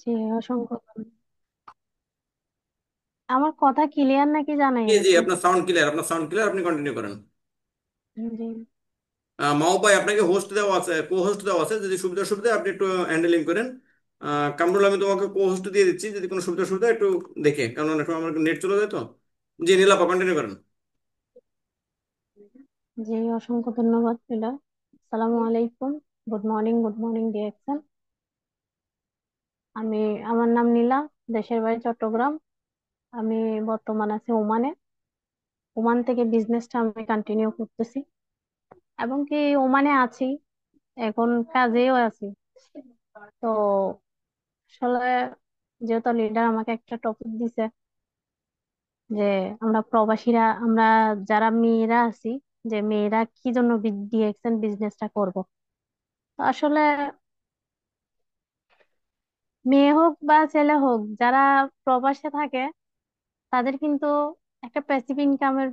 জি, অসংখ্য আমার কথা ক্লিয়ার নাকি জানাই জি জি, একটু। আপনার সাউন্ড ক্লিয়ার, আপনার সাউন্ড ক্লিয়ার, আপনি কন্টিনিউ করেন। জি মাও ভাই, আপনাকে হোস্ট দেওয়া আছে, কো হোস্ট দেওয়া আছে, যদি সুবিধা সুবিধা আপনি একটু হ্যান্ডেলিং করেন। কামরুল, আমি তোমাকে কো হোস্ট দিয়ে দিচ্ছি, যদি কোনো সুবিধা সুবিধা একটু দেখে, কারণ একটু আমার নেট চলে যায় তো। জি নীলাপা, কন্টিনিউ করেন। জি, অসংখ্য ধন্যবাদ নীলা। আসসালামু আলাইকুম। Good morning, good morning direction. আমি আমার নাম নীলা। দেশের বাড়ি চট্টগ্রাম। আমি বর্তমান আছি ওমানে। ওমান থেকে বিজনেসটা আমি কন্টিনিউ করতেছি এবং কি ওমানে আছি, এখন কাজেও আছি। তো আসলে যেহেতু লিডার আমাকে একটা টপিক দিছে যে আমরা প্রবাসীরা, আমরা যারা মেয়েরা আছি, যে মেয়েরা কি জন্য ডিএক্সএন বিজনেসটা করব। তো আসলে মেয়ে হোক বা ছেলে হোক, যারা প্রবাসে থাকে তাদের কিন্তু একটা প্যাসিভ ইনকামের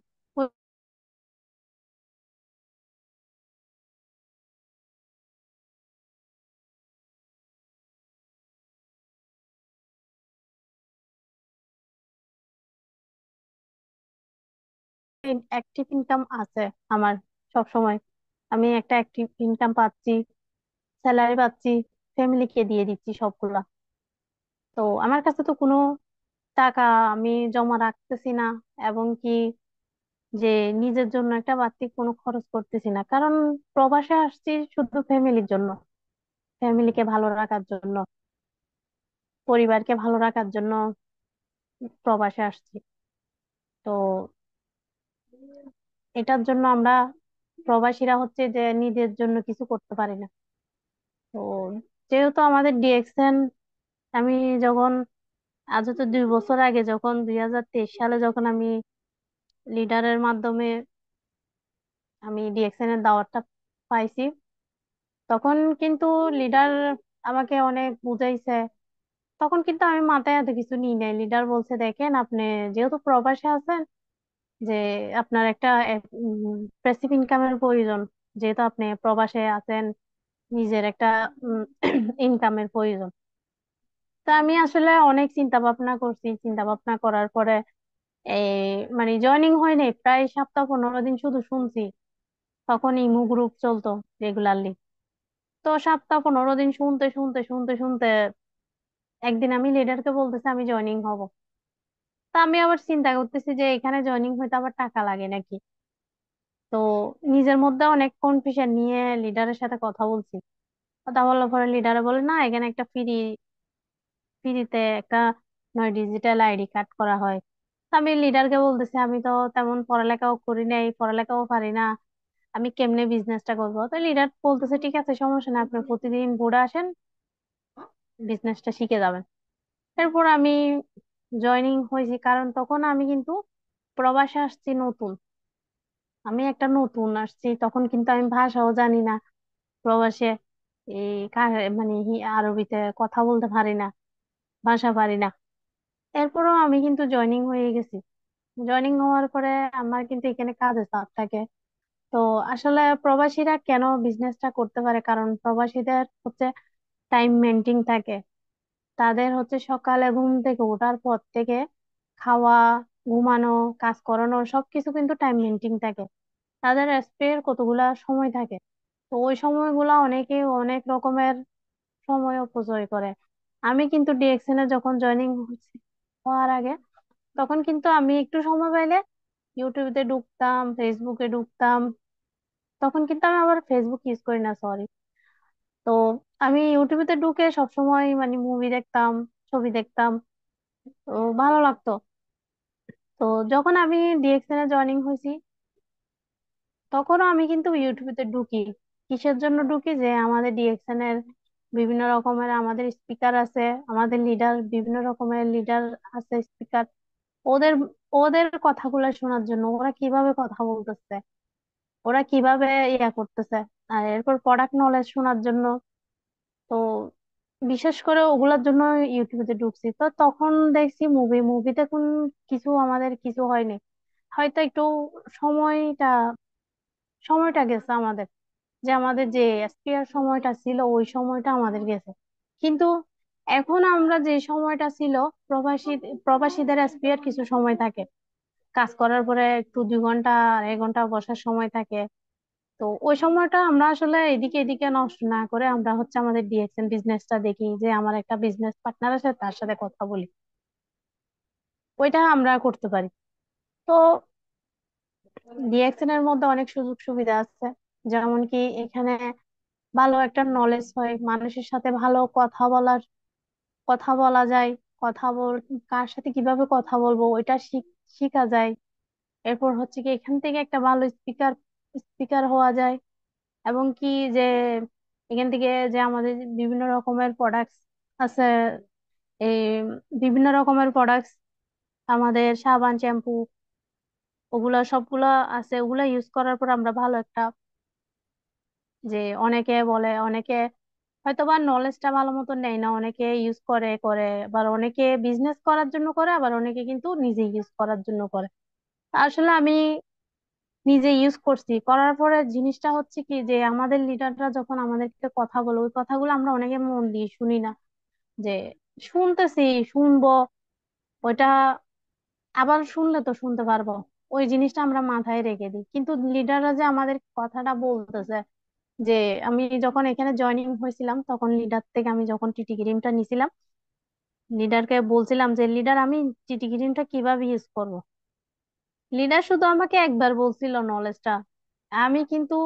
অ্যাক্টিভ ইনকাম আছে আমার সব সময়। আমি একটা অ্যাক্টিভ ইনকাম পাচ্ছি, স্যালারি পাচ্ছি, ফ্যামিলিকে দিয়ে দিচ্ছি সবগুলা। তো আমার কাছে তো কোনো টাকা আমি জমা রাখতেছি না, এবং কি যে নিজের জন্য একটা বাড়তি কোনো খরচ করতেছি না, কারণ প্রবাসে আসছি শুধু ফ্যামিলির জন্য, ফ্যামিলিকে ভালো রাখার জন্য, পরিবারকে ভালো রাখার জন্য প্রবাসে আসছি। তো এটার জন্য আমরা প্রবাসীরা হচ্ছে যে নিজের জন্য কিছু করতে পারি না। তো যেহেতু আমাদের ডিএক্সএন, আমি যখন আজ তো 2 বছর আগে, যখন 2023 সালে যখন আমি লিডারের মাধ্যমে আমি ডিএক্সএন এর দাওয়াতটা পাইছি, তখন কিন্তু লিডার আমাকে অনেক বুঝাইছে। তখন কিন্তু আমি মাথায় এত কিছু নিই নাই। লিডার বলছে, দেখেন আপনি যেহেতু প্রবাসে আছেন, যে আপনার একটা প্যাসিভ ইনকামের প্রয়োজন, যেহেতু আপনি প্রবাসে আছেন, নিজের একটা ইনকামের প্রয়োজন। তা আমি আসলে অনেক চিন্তা ভাবনা করছি। চিন্তা ভাবনা করার পরে এই মানে জয়েনিং হয় নাই, প্রায় সপ্তাহ 15 দিন শুধু শুনছি। তখন ইমু গ্রুপ চলতো রেগুলারলি। তো সপ্তাহ 15 দিন শুনতে শুনতে শুনতে শুনতে একদিন আমি লিডারকে বলতেছি আমি জয়েনিং হব। তা আমি আবার চিন্তা করতেছি যে এখানে জয়েনিং হইতে আবার টাকা লাগে নাকি। তো নিজের মধ্যে অনেক কনফিউশন নিয়ে লিডারের সাথে কথা বলছি। কথা বলার পরে লিডারে বলে, না এখানে একটা ফ্রিতে একটা নয় ডিজিটাল আইডি কার্ড করা হয়। তো আমি লিডারকে বলতেছি আমি তো তেমন পড়ালেখাও করি নাই, পড়ালেখাও পারি না, আমি কেমনে বিজনেসটা করবো। তো লিডার বলতেছে, ঠিক আছে সমস্যা না, আপনি প্রতিদিন বোর্ডে আসেন, বিজনেসটা শিখে যাবেন। এরপর আমি জয়েনিং হয়েছি, কারণ তখন আমি কিন্তু প্রবাসে আসছি নতুন। আমি একটা নতুন আসছি, তখন কিন্তু আমি ভাষাও জানি না প্রবাসে। এই মানে আরবিতে কথা বলতে পারি না, ভাষা পারি না। এরপরও আমি কিন্তু জয়েনিং হয়ে গেছি। জয়েনিং হওয়ার পরে আমার কিন্তু এখানে কাজের চাপ থাকে। তো আসলে প্রবাসীরা কেন বিজনেসটা করতে পারে, কারণ প্রবাসীদের হচ্ছে টাইম মেনটেন থাকে। তাদের হচ্ছে সকালে ঘুম থেকে ওঠার পর থেকে খাওয়া, ঘুমানো, কাজ করানো সবকিছু কিন্তু টাইম মেনটেন থাকে। তাদের স্পেয়ার কতগুলা সময় থাকে। তো ওই সময়গুলা অনেকে অনেক রকমের সময় অপচয় করে। আমি কিন্তু ডিএক্সএন এ যখন জয়েনিং হওয়ার আগে, তখন কিন্তু আমি একটু সময় পাইলে ইউটিউবে ঢুকতাম, ফেসবুকে ঢুকতাম। তখন কিন্তু আমি আবার ফেসবুক ইউজ করি না, সরি। তো আমি ইউটিউবে ঢুকে সবসময় মানে মুভি দেখতাম, ছবি দেখতাম। তো ভালো লাগতো। তো যখন আমি ডিএক্সএন এ জয়েনিং হয়েছি, তখনও আমি কিন্তু ইউটিউবে ঢুকি। কিসের জন্য ঢুকি, যে আমাদের ডিএক্সএন এর বিভিন্ন রকমের আমাদের স্পিকার আছে, আমাদের লিডার, বিভিন্ন রকমের লিডার আছে, স্পিকার। ওদের ওদের কথাগুলো শোনার জন্য, ওরা কিভাবে কথা বলতেছে, ওরা কিভাবে ইয়া করতেছে। আর এরপর প্রোডাক্ট নলেজ শোনার জন্য। তো বিশেষ করে ওগুলোর জন্য ইউটিউবে ঢুকছি। তো তখন দেখছি মুভিতে কোন কিছু আমাদের কিছু হয়নি, হয়তো একটু সময়টা সময়টা গেছে আমাদের, যে আমাদের যে স্পেয়ার সময়টা ছিল ওই সময়টা আমাদের গেছে। কিন্তু এখন আমরা যে সময়টা ছিল, প্রবাসী প্রবাসীদের স্পেয়ার কিছু সময় থাকে, কাজ করার পরে একটু 2 ঘন্টা 1 ঘন্টা বসার সময় থাকে। তো ওই সময়টা আমরা আসলে এদিকে এদিকে নষ্ট না করে আমরা হচ্ছে আমাদের ডিএক্সএন বিজনেসটা দেখি, যে আমার একটা বিজনেস পার্টনার আছে তার সাথে কথা বলি, ওইটা আমরা করতে পারি। তো ডিএক্সএন এর মধ্যে অনেক সুযোগ সুবিধা আছে, যেমন কি এখানে ভালো একটা নলেজ হয়, মানুষের সাথে ভালো কথা বলা যায়, কথা বল কার সাথে কিভাবে কথা বলবো ওইটা শিখা যায়। এরপর হচ্ছে কি এখান থেকে একটা ভালো স্পিকার স্পিকার হওয়া যায়। এবং কি যে এখান থেকে যে আমাদের বিভিন্ন রকমের প্রোডাক্টস আছে, এই বিভিন্ন রকমের প্রোডাক্টস, আমাদের সাবান শ্যাম্পু ওগুলা সবগুলা আছে, ওগুলা ইউজ করার পর আমরা ভালো একটা, যে অনেকে বলে, অনেকে হয়তো বা নলেজটা ভালো মতো নেয় না, অনেকে ইউজ করে করে আবার অনেকে বিজনেস করার জন্য করে, আবার অনেকে কিন্তু নিজে ইউজ করার জন্য করে। আসলে আমি নিজে ইউজ করছি, করার পরে জিনিসটা হচ্ছে কি যে আমাদের লিডাররা যখন আমাদেরকে কথা বলে ওই কথাগুলো আমরা অনেকে মন দিয়ে শুনি না, যে শুনতেছি শুনবো, ওইটা আবার শুনলে তো শুনতে পারবো, ওই জিনিসটা আমরা মাথায় রেখে দিই। কিন্তু লিডাররা যে আমাদের কথাটা বলতেছে, যে আমি যখন এখানে জয়েনিং হয়েছিলাম তখন লিডার থেকে আমি যখন টিটি ক্রিমটা নিছিলাম, লিডারকে বলছিলাম যে লিডার আমি টিটি ক্রিমটা কিভাবে ইউজ করব। লিডার শুধু আমাকে একবার বলছিল নলেজটা, আমি কিন্তু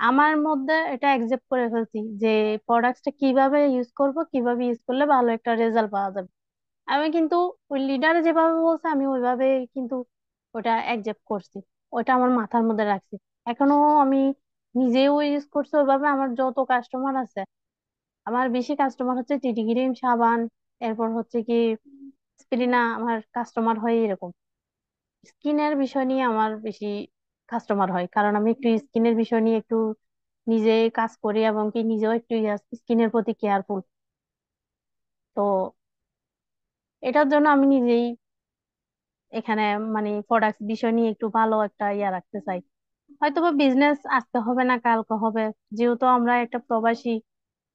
আমার মধ্যে এটা একসেপ্ট করে ফেলছি, যে প্রোডাক্টটা কিভাবে ইউজ করব, কিভাবে ইউজ করলে ভালো একটা রেজাল্ট পাওয়া যাবে। আমি কিন্তু ওই লিডার যেভাবে বলছে আমি ওইভাবে কিন্তু ওটা একসেপ্ট করছি, ওটা আমার মাথার মধ্যে রাখছি। এখনো আমি নিজেও ইউজ করছি ওইভাবে। আমার যত কাস্টমার আছে, আমার বেশি কাস্টমার হচ্ছে টিটি ক্রিম, সাবান, এরপর হচ্ছে কি স্পিরিনা, আমার কাস্টমার হয় এরকম। স্কিনের বিষয় নিয়ে আমার বেশি কাস্টমার হয়, কারণ আমি একটু স্কিনের বিষয় নিয়ে একটু নিজে কাজ করি এবং কি নিজেও একটু স্কিনের প্রতি কেয়ারফুল। তো এটার জন্য আমি নিজেই এখানে মানে প্রোডাক্ট বিষয় নিয়ে একটু ভালো একটা রাখতে চাই। হয়তোবা বিজনেস আজকে হবে না কালকে হবে, যেহেতু আমরা একটা প্রবাসী,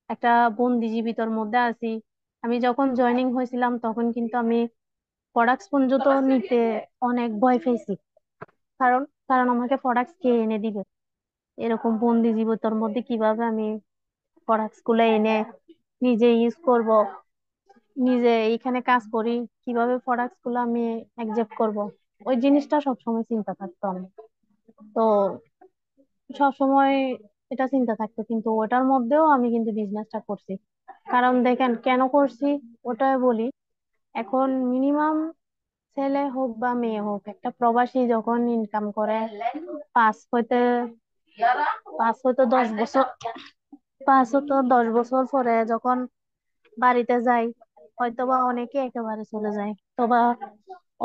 একটা বন্দি জীবিতর মধ্যে আছি। আমি যখন জয়েনিং হয়েছিলাম তখন কিন্তু আমি প্রোডাক্টস পর্যন্ত নিতে অনেক ভয় পেয়েছি, কারণ কারণ আমাকে প্রোডাক্টস কে এনে দিবে, এরকম বন্দি জীবিতর মধ্যে কিভাবে আমি প্রোডাক্টস গুলো এনে নিজে ইউজ করব, নিজে এইখানে কাজ করি, কিভাবে প্রোডাক্টস গুলো আমি একজেপ্ট করব, ওই জিনিসটা সবসময় চিন্তা থাকতো আমার। তো সবসময় এটা চিন্তা থাকতো, কিন্তু ওটার মধ্যেও আমি কিন্তু বিজনেসটা করছি। কারণ দেখেন কেন করছি, ওটা বলি। এখন মিনিমাম ছেলে হোক বা মেয়ে হোক, একটা প্রবাসী যখন ইনকাম করে পাঁচ হইতে 10 বছর, 5 হতো 10 বছর পরে যখন বাড়িতে যায়, হয়তোবা অনেকে একেবারে চলে যায়, অথবা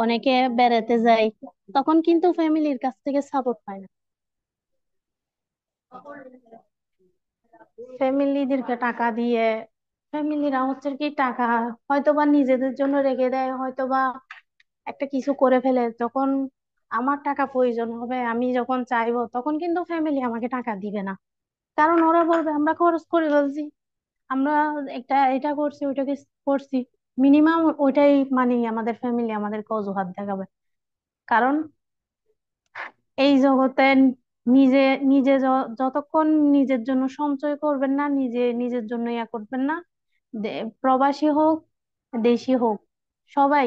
অনেকে বেড়াতে যায়, তখন কিন্তু ফ্যামিলির কাছ থেকে সাপোর্ট পায় না। ফ্যামিলিদেরকে টাকা দিয়ে, ফ্যামিলিরা হচ্ছে কি টাকা হয়তোবা নিজেদের জন্য রেখে দেয়, হয়তোবা একটা কিছু করে ফেলে, যখন আমার টাকা প্রয়োজন হবে, আমি যখন চাইবো তখন কিন্তু ফ্যামিলি আমাকে টাকা দিবে না। কারণ ওরা বলবে আমরা খরচ করে ফেলছি, আমরা একটা এটা করছি ওইটাকে করছি, মিনিমাম ওইটাই মানে আমাদের ফ্যামিলি আমাদেরকে অজুহাত দেখাবে। কারণ এই জগতে নিজে নিজে যতক্ষণ নিজের জন্য সঞ্চয় করবেন না, নিজে নিজের জন্য করবেন না, প্রবাসী হোক দেশি হোক, সবাই,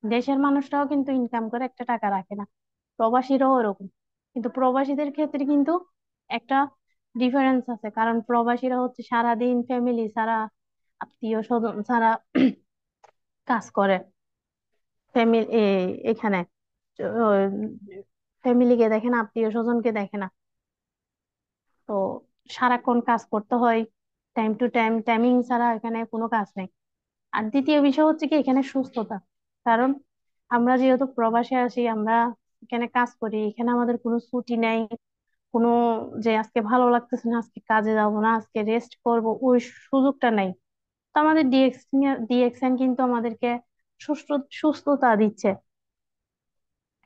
দেশের মানুষরাও কিন্তু ইনকাম করে একটা টাকা রাখে না, প্রবাসীরাও ওরকম। কিন্তু প্রবাসীদের ক্ষেত্রে কিন্তু একটা ডিফারেন্স আছে, কারণ প্রবাসীরা হচ্ছে সারাদিন ফ্যামিলি ছাড়া, আত্মীয় স্বজন ছাড়া কাজ করে, ফ্যামিলি এখানে ফ্যামিলিকে দেখে না, আত্মীয় স্বজনকে দেখে না। তো সারাক্ষণ কাজ করতে হয়, টাইম টু টাইম, টাইমিং ছাড়া এখানে কোনো কাজ নেই। আর দ্বিতীয় বিষয় হচ্ছে কি এখানে সুস্থতা। কারণ আমরা যেহেতু প্রবাসে আছি, আমরা এখানে কাজ করি, এখানে আমাদের কোনো ছুটি নেই, কোনো যে আজকে ভালো লাগতেছে না আজকে কাজে যাব না, আজকে রেস্ট করব, ওই সুযোগটা নাই। তো আমাদের ডিএক্সএন কিন্তু আমাদেরকে সুস্থ সুস্থতা দিচ্ছে।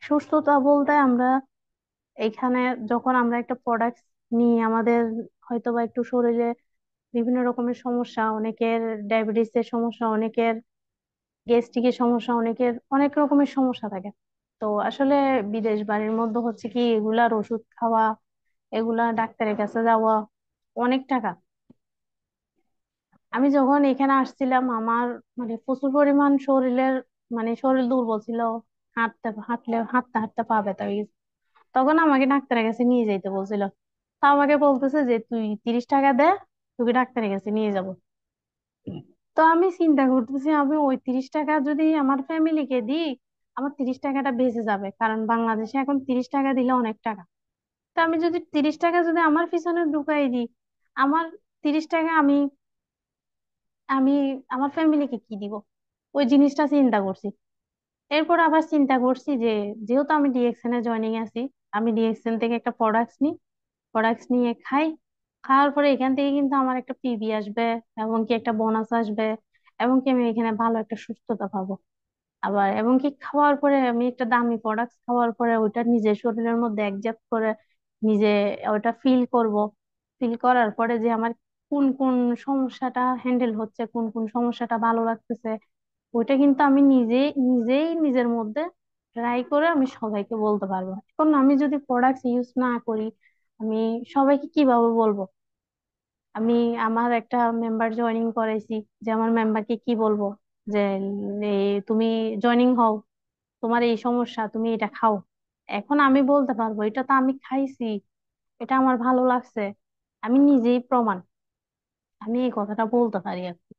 সুস্থতা বলতে আমরা এখানে যখন আমরা একটা প্রোডাক্ট নিই, আমাদের হয়তোবা একটু শরীরে বিভিন্ন রকমের সমস্যা, অনেকের ডায়াবেটিসের সমস্যা, অনেকের গ্যাস্ট্রিকের সমস্যা, অনেকের অনেক রকমের সমস্যা থাকে। তো আসলে বিদেশ বাড়ির মধ্যে হচ্ছে কি এগুলার ওষুধ খাওয়া, এগুলা ডাক্তারের কাছে যাওয়া, অনেক টাকা। আমি যখন এখানে আসছিলাম আমার মানে প্রচুর পরিমাণ শরীরের মানে শরীর দুর্বল ছিল, হাঁটতে হাঁটতে পা ব্যথা হয়ে গেছে। তখন আমাকে ডাক্তারের কাছে নিয়ে যাইতে বলছিল। তা আমাকে বলতেছে যে তুই 30 টাকা দে, তোকে ডাক্তারের কাছে নিয়ে যাব। তো আমি চিন্তা করতেছি আমি ওই 30 টাকা যদি আমার ফ্যামিলিকে দিই, আমার 30 টাকাটা বেঁচে যাবে, কারণ বাংলাদেশে এখন 30 টাকা দিলে অনেক টাকা। তো আমি যদি 30 টাকা যদি আমার পিছনে ঢুকাই দিই, আমার 30 টাকা আমি আমি আমার ফ্যামিলিকে কি দিব, ওই জিনিসটা চিন্তা করছি। এরপর আবার চিন্তা করছি যে যেহেতু আমি ডিএক্সএন এ জয়নিং আছি, আমি ডিএক্সএন থেকে একটা প্রোডাক্টস নিই, প্রোডাক্টস নিয়ে খাই। খাওয়ার পরে এখান থেকে কিন্তু আমার একটা পিবি আসবে, এবং কি একটা বোনাস আসবে, এবং কি আমি এখানে ভালো একটা সুস্থতা পাবো। আবার এবং কি খাওয়ার পরে আমি একটা দামি প্রোডাক্ট খাওয়ার পরে ওইটা নিজের শরীরের মধ্যে অ্যাডজাস্ট করে নিজে ওটা ফিল করব। ফিল করার পরে যে আমার কোন কোন সমস্যাটা হ্যান্ডেল হচ্ছে, কোন কোন সমস্যাটা ভালো লাগতেছে, ওইটা কিন্তু আমি নিজেই নিজের মধ্যে ট্রাই করে আমি সবাইকে বলতে পারবো। এখন আমি যদি প্রোডাক্ট ইউজ না করি, আমি সবাইকে কিভাবে বলবো? আমি আমার একটা মেম্বার জয়েনিং করাইছি, যে আমার মেম্বারকে কি বলবো যে তুমি জয়েনিং হও, তোমার এই সমস্যা, তুমি এটা খাও। এখন আমি বলতে পারবো এটা তো আমি খাইছি, এটা আমার ভালো লাগছে, আমি নিজেই প্রমাণ, আমি এই কথাটা বলতে পারি আর কি।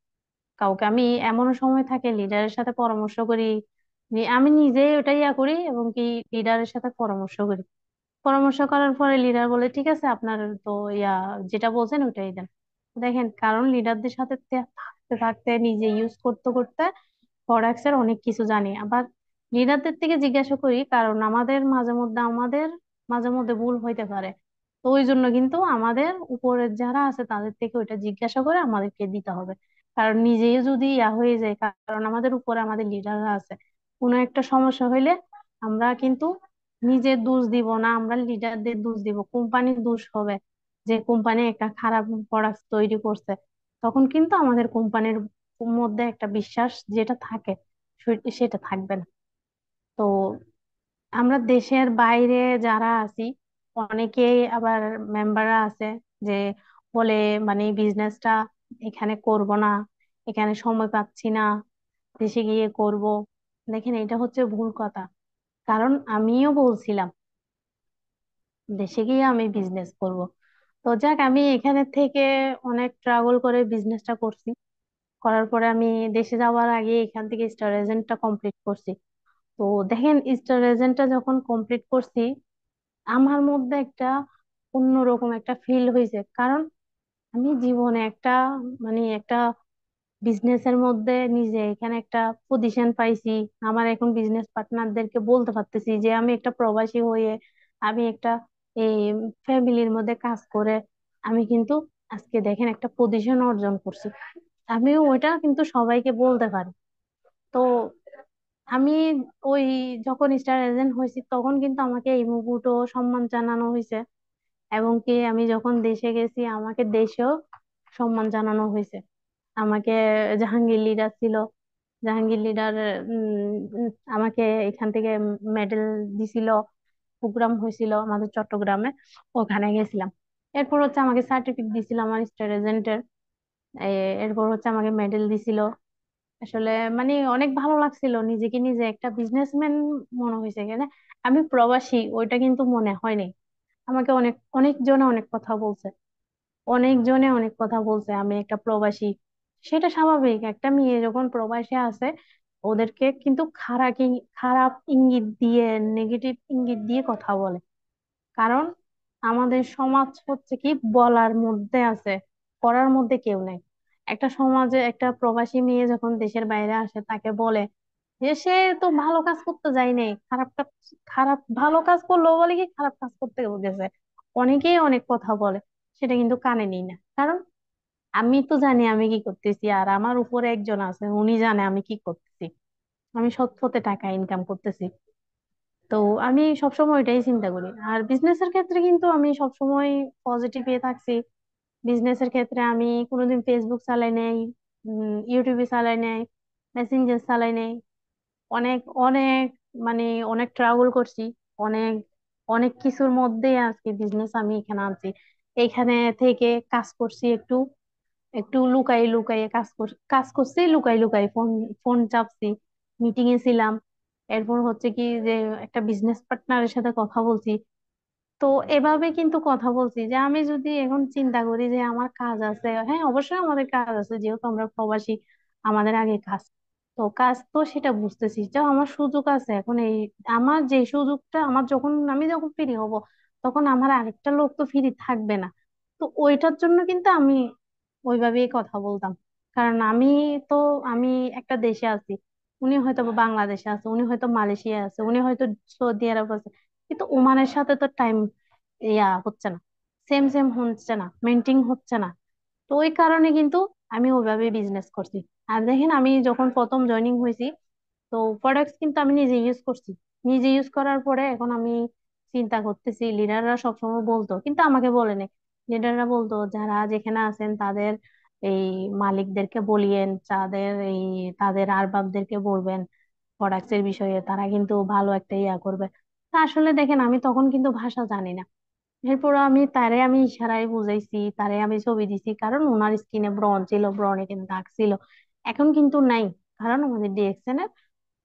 কাউকে আমি এমনও সময় থাকে লিডারের সাথে পরামর্শ করি, আমি নিজেই ওটা ইয়া করি, এবং কি লিডারের সাথে পরামর্শ করি। পরামর্শ করার পরে লিডার বলে ঠিক আছে আপনার তো ইয়া যেটা বলছেন ওটাই দেন। দেখেন, কারণ লিডারদের সাথে থাকতে থাকতে নিজে ইউজ করতে করতে প্রোডাক্টস এর অনেক কিছু জানি। আবার লিডারদের থেকে জিজ্ঞাসা করি, কারণ আমাদের মাঝে মধ্যে ভুল হইতে পারে। তো ওই জন্য কিন্তু আমাদের উপরের যারা আছে তাদের থেকে ওইটা জিজ্ঞাসা করে আমাদেরকে দিতে হবে। কারণ নিজেই যদি ইয়া হয়ে যায়, কারণ আমাদের উপরে আমাদের লিডাররা আছে, কোনো একটা সমস্যা হইলে আমরা কিন্তু নিজের দোষ দিব না, আমরা লিডারদের দোষ দিব, কোম্পানির দোষ হবে যে কোম্পানি একটা খারাপ প্রোডাক্ট তৈরি করছে। তখন কিন্তু আমাদের কোম্পানির মধ্যে একটা বিশ্বাস যেটা থাকে সেটা থাকবে না। তো আমরা দেশের বাইরে যারা আছি, অনেকেই আবার মেম্বাররা আছে যে বলে মানে বিজনেসটা এখানে করব না, এখানে সময় পাচ্ছি না, দেশে গিয়ে করব। দেখেন, এটা হচ্ছে ভুল কথা। কারণ আমিও বলছিলাম দেশে গিয়ে আমি বিজনেস করব। তো যাক, আমি এখানে থেকে অনেক ট্রাভেল করে বিজনেসটা করছি। করার পরে আমি দেশে যাওয়ার আগে এখান থেকে স্টার এজেন্টটা কমপ্লিট করছি। তো দেখেন, স্টার এজেন্টটা যখন কমপ্লিট করছি, আমার মধ্যে একটা অন্যরকম একটা ফিল হয়েছে। কারণ আমি জীবনে একটা বিজনেসের মধ্যে নিজে এখানে একটা পজিশন পাইছি। আমার এখন বিজনেস পার্টনারদেরকে বলতে পারতেছি যে আমি একটা প্রবাসী হয়ে আমি একটা এই ফ্যামিলির মধ্যে কাজ করে আমি কিন্তু আজকে দেখেন একটা পজিশন অর্জন করছি। আমিও ওইটা কিন্তু সবাইকে বলতে পারি। তো আমি ওই যখন স্টার এজেন্ট হয়েছি তখন কিন্তু আমাকে এই মুকুটও সম্মান জানানো হয়েছে, এবং কি আমি যখন দেশে গেছি আমাকে দেশেও সম্মান জানানো হয়েছে। আমাকে জাহাঙ্গীর লিডার ছিল, জাহাঙ্গীর লিডার আমাকে এখান থেকে মেডেল দিছিল। প্রোগ্রাম হয়েছিল আমাদের চট্টগ্রামে, ওখানে গেছিলাম। এরপর হচ্ছে আমাকে সার্টিফিকেট দিছিল আমার স্টার এজেন্টের। এরপর হচ্ছে আমাকে মেডেল দিছিল। আসলে মানে অনেক ভালো লাগছিল, নিজেকে নিজে একটা বিজনেসম্যান মনে হয়েছে এখানে। আমি প্রবাসী ওইটা কিন্তু মনে হয়নি। আমাকে অনেক অনেক জনে অনেক কথা বলছে, অনেকজনে অনেক কথা বলছে আমি একটা প্রবাসী। সেটা স্বাভাবিক, একটা মেয়ে যখন প্রবাসে আছে ওদেরকে কিন্তু খারাপ ইঙ্গিত দিয়ে, নেগেটিভ ইঙ্গিত দিয়ে কথা বলে। কারণ আমাদের সমাজ হচ্ছে কি বলার মধ্যে আছে, করার মধ্যে কেউ নেই। একটা সমাজে একটা প্রবাসী মেয়ে যখন দেশের বাইরে আসে তাকে বলে যে সে তো ভালো কাজ করতে যায় নাই, খারাপ ভালো কাজ করলেও বলে কি খারাপ কাজ করতে গেছে। অনেকেই অনেক কথা বলে, সেটা কিন্তু কানে নিই না। কারণ আমি তো জানি আমি কি করতেছি, আর আমার উপরে একজন আছে উনি জানে আমি কি করতেছি, আমি সৎ পথে টাকা ইনকাম করতেছি। তো আমি সবসময় এটাই চিন্তা করি। আর বিজনেসের ক্ষেত্রে কিন্তু আমি সবসময় পজিটিভ থাকছি। বিজনেসের ক্ষেত্রে আমি কোনোদিন ফেসবুক চালাই নাই, ইউটিউবে চালাই নাই, মেসেঞ্জার চালাই নাই। অনেক অনেক মানে অনেক ট্রাভেল করছি। অনেক অনেক কিছুর মধ্যে আজকে বিজনেস আমি এখানে আনছি। এখানে থেকে কাজ করছি একটু একটু লুকাই লুকাইয়ে কাজ করছি, লুকাই লুকাই ফোন ফোন চাপছি, মিটিং এ ছিলাম। এরপর হচ্ছে কি যে একটা বিজনেস পার্টনারের সাথে কথা বলছি। তো এভাবে কিন্তু কথা বলছি যে আমি যদি এখন চিন্তা করি যে আমার কাজ আছে, হ্যাঁ অবশ্যই আমাদের কাজ আছে, যেহেতু আমরা প্রবাসী, আমাদের আগে কাজ। তো কাজ তো সেটা বুঝতেছি, যে আমার সুযোগ আছে এখন এই, আমার যে সুযোগটা, আমার যখন আমি যখন ফ্রি হব তখন আমার আরেকটা লোক তো ফ্রি থাকবে না। তো ওইটার জন্য কিন্তু আমি ওইভাবেই কথা বলতাম। কারণ তো আমি একটা দেশে আছি, উনি হয়তো বা বাংলাদেশে আছে, উনি হয়তো মালয়েশিয়া আছে, উনি হয়তো সৌদি আরব আছে, কিন্তু ওমানের সাথে তো টাইম হচ্ছে না, সেম সেম হচ্ছে না, মেনটেন হচ্ছে না। তো ওই কারণে কিন্তু আমি ওইভাবে বিজনেস করছি। আর দেখেন আমি যখন প্রথম জয়েনিং হয়েছি, তো প্রোডাক্টস কিন্তু আমি নিজে ইউজ করছি। নিজে ইউজ করার পরে এখন আমি চিন্তা করতেছি, লিডাররা সবসময় বলতো কিন্তু আমাকে বলেনি, লিডাররা বলতো যারা যেখানে আছেন তাদের এই মালিকদেরকে বলিয়েন, তাদের আরবাবদেরকে বলবেন প্রোডাক্টস এর বিষয়ে, তারা কিন্তু ভালো একটা করবে। তা আসলে দেখেন আমি তখন কিন্তু ভাষা জানি না। এরপর আমি ইশারায় বুঝাইছি, তারে আমি ছবি দিছি, কারণ ওনার স্কিনে ব্রণ ছিল, ব্রণে কিন্তু দাগ ছিল। এখন কিন্তু নাই, কারণ আমাদের ডিএক্সএন এর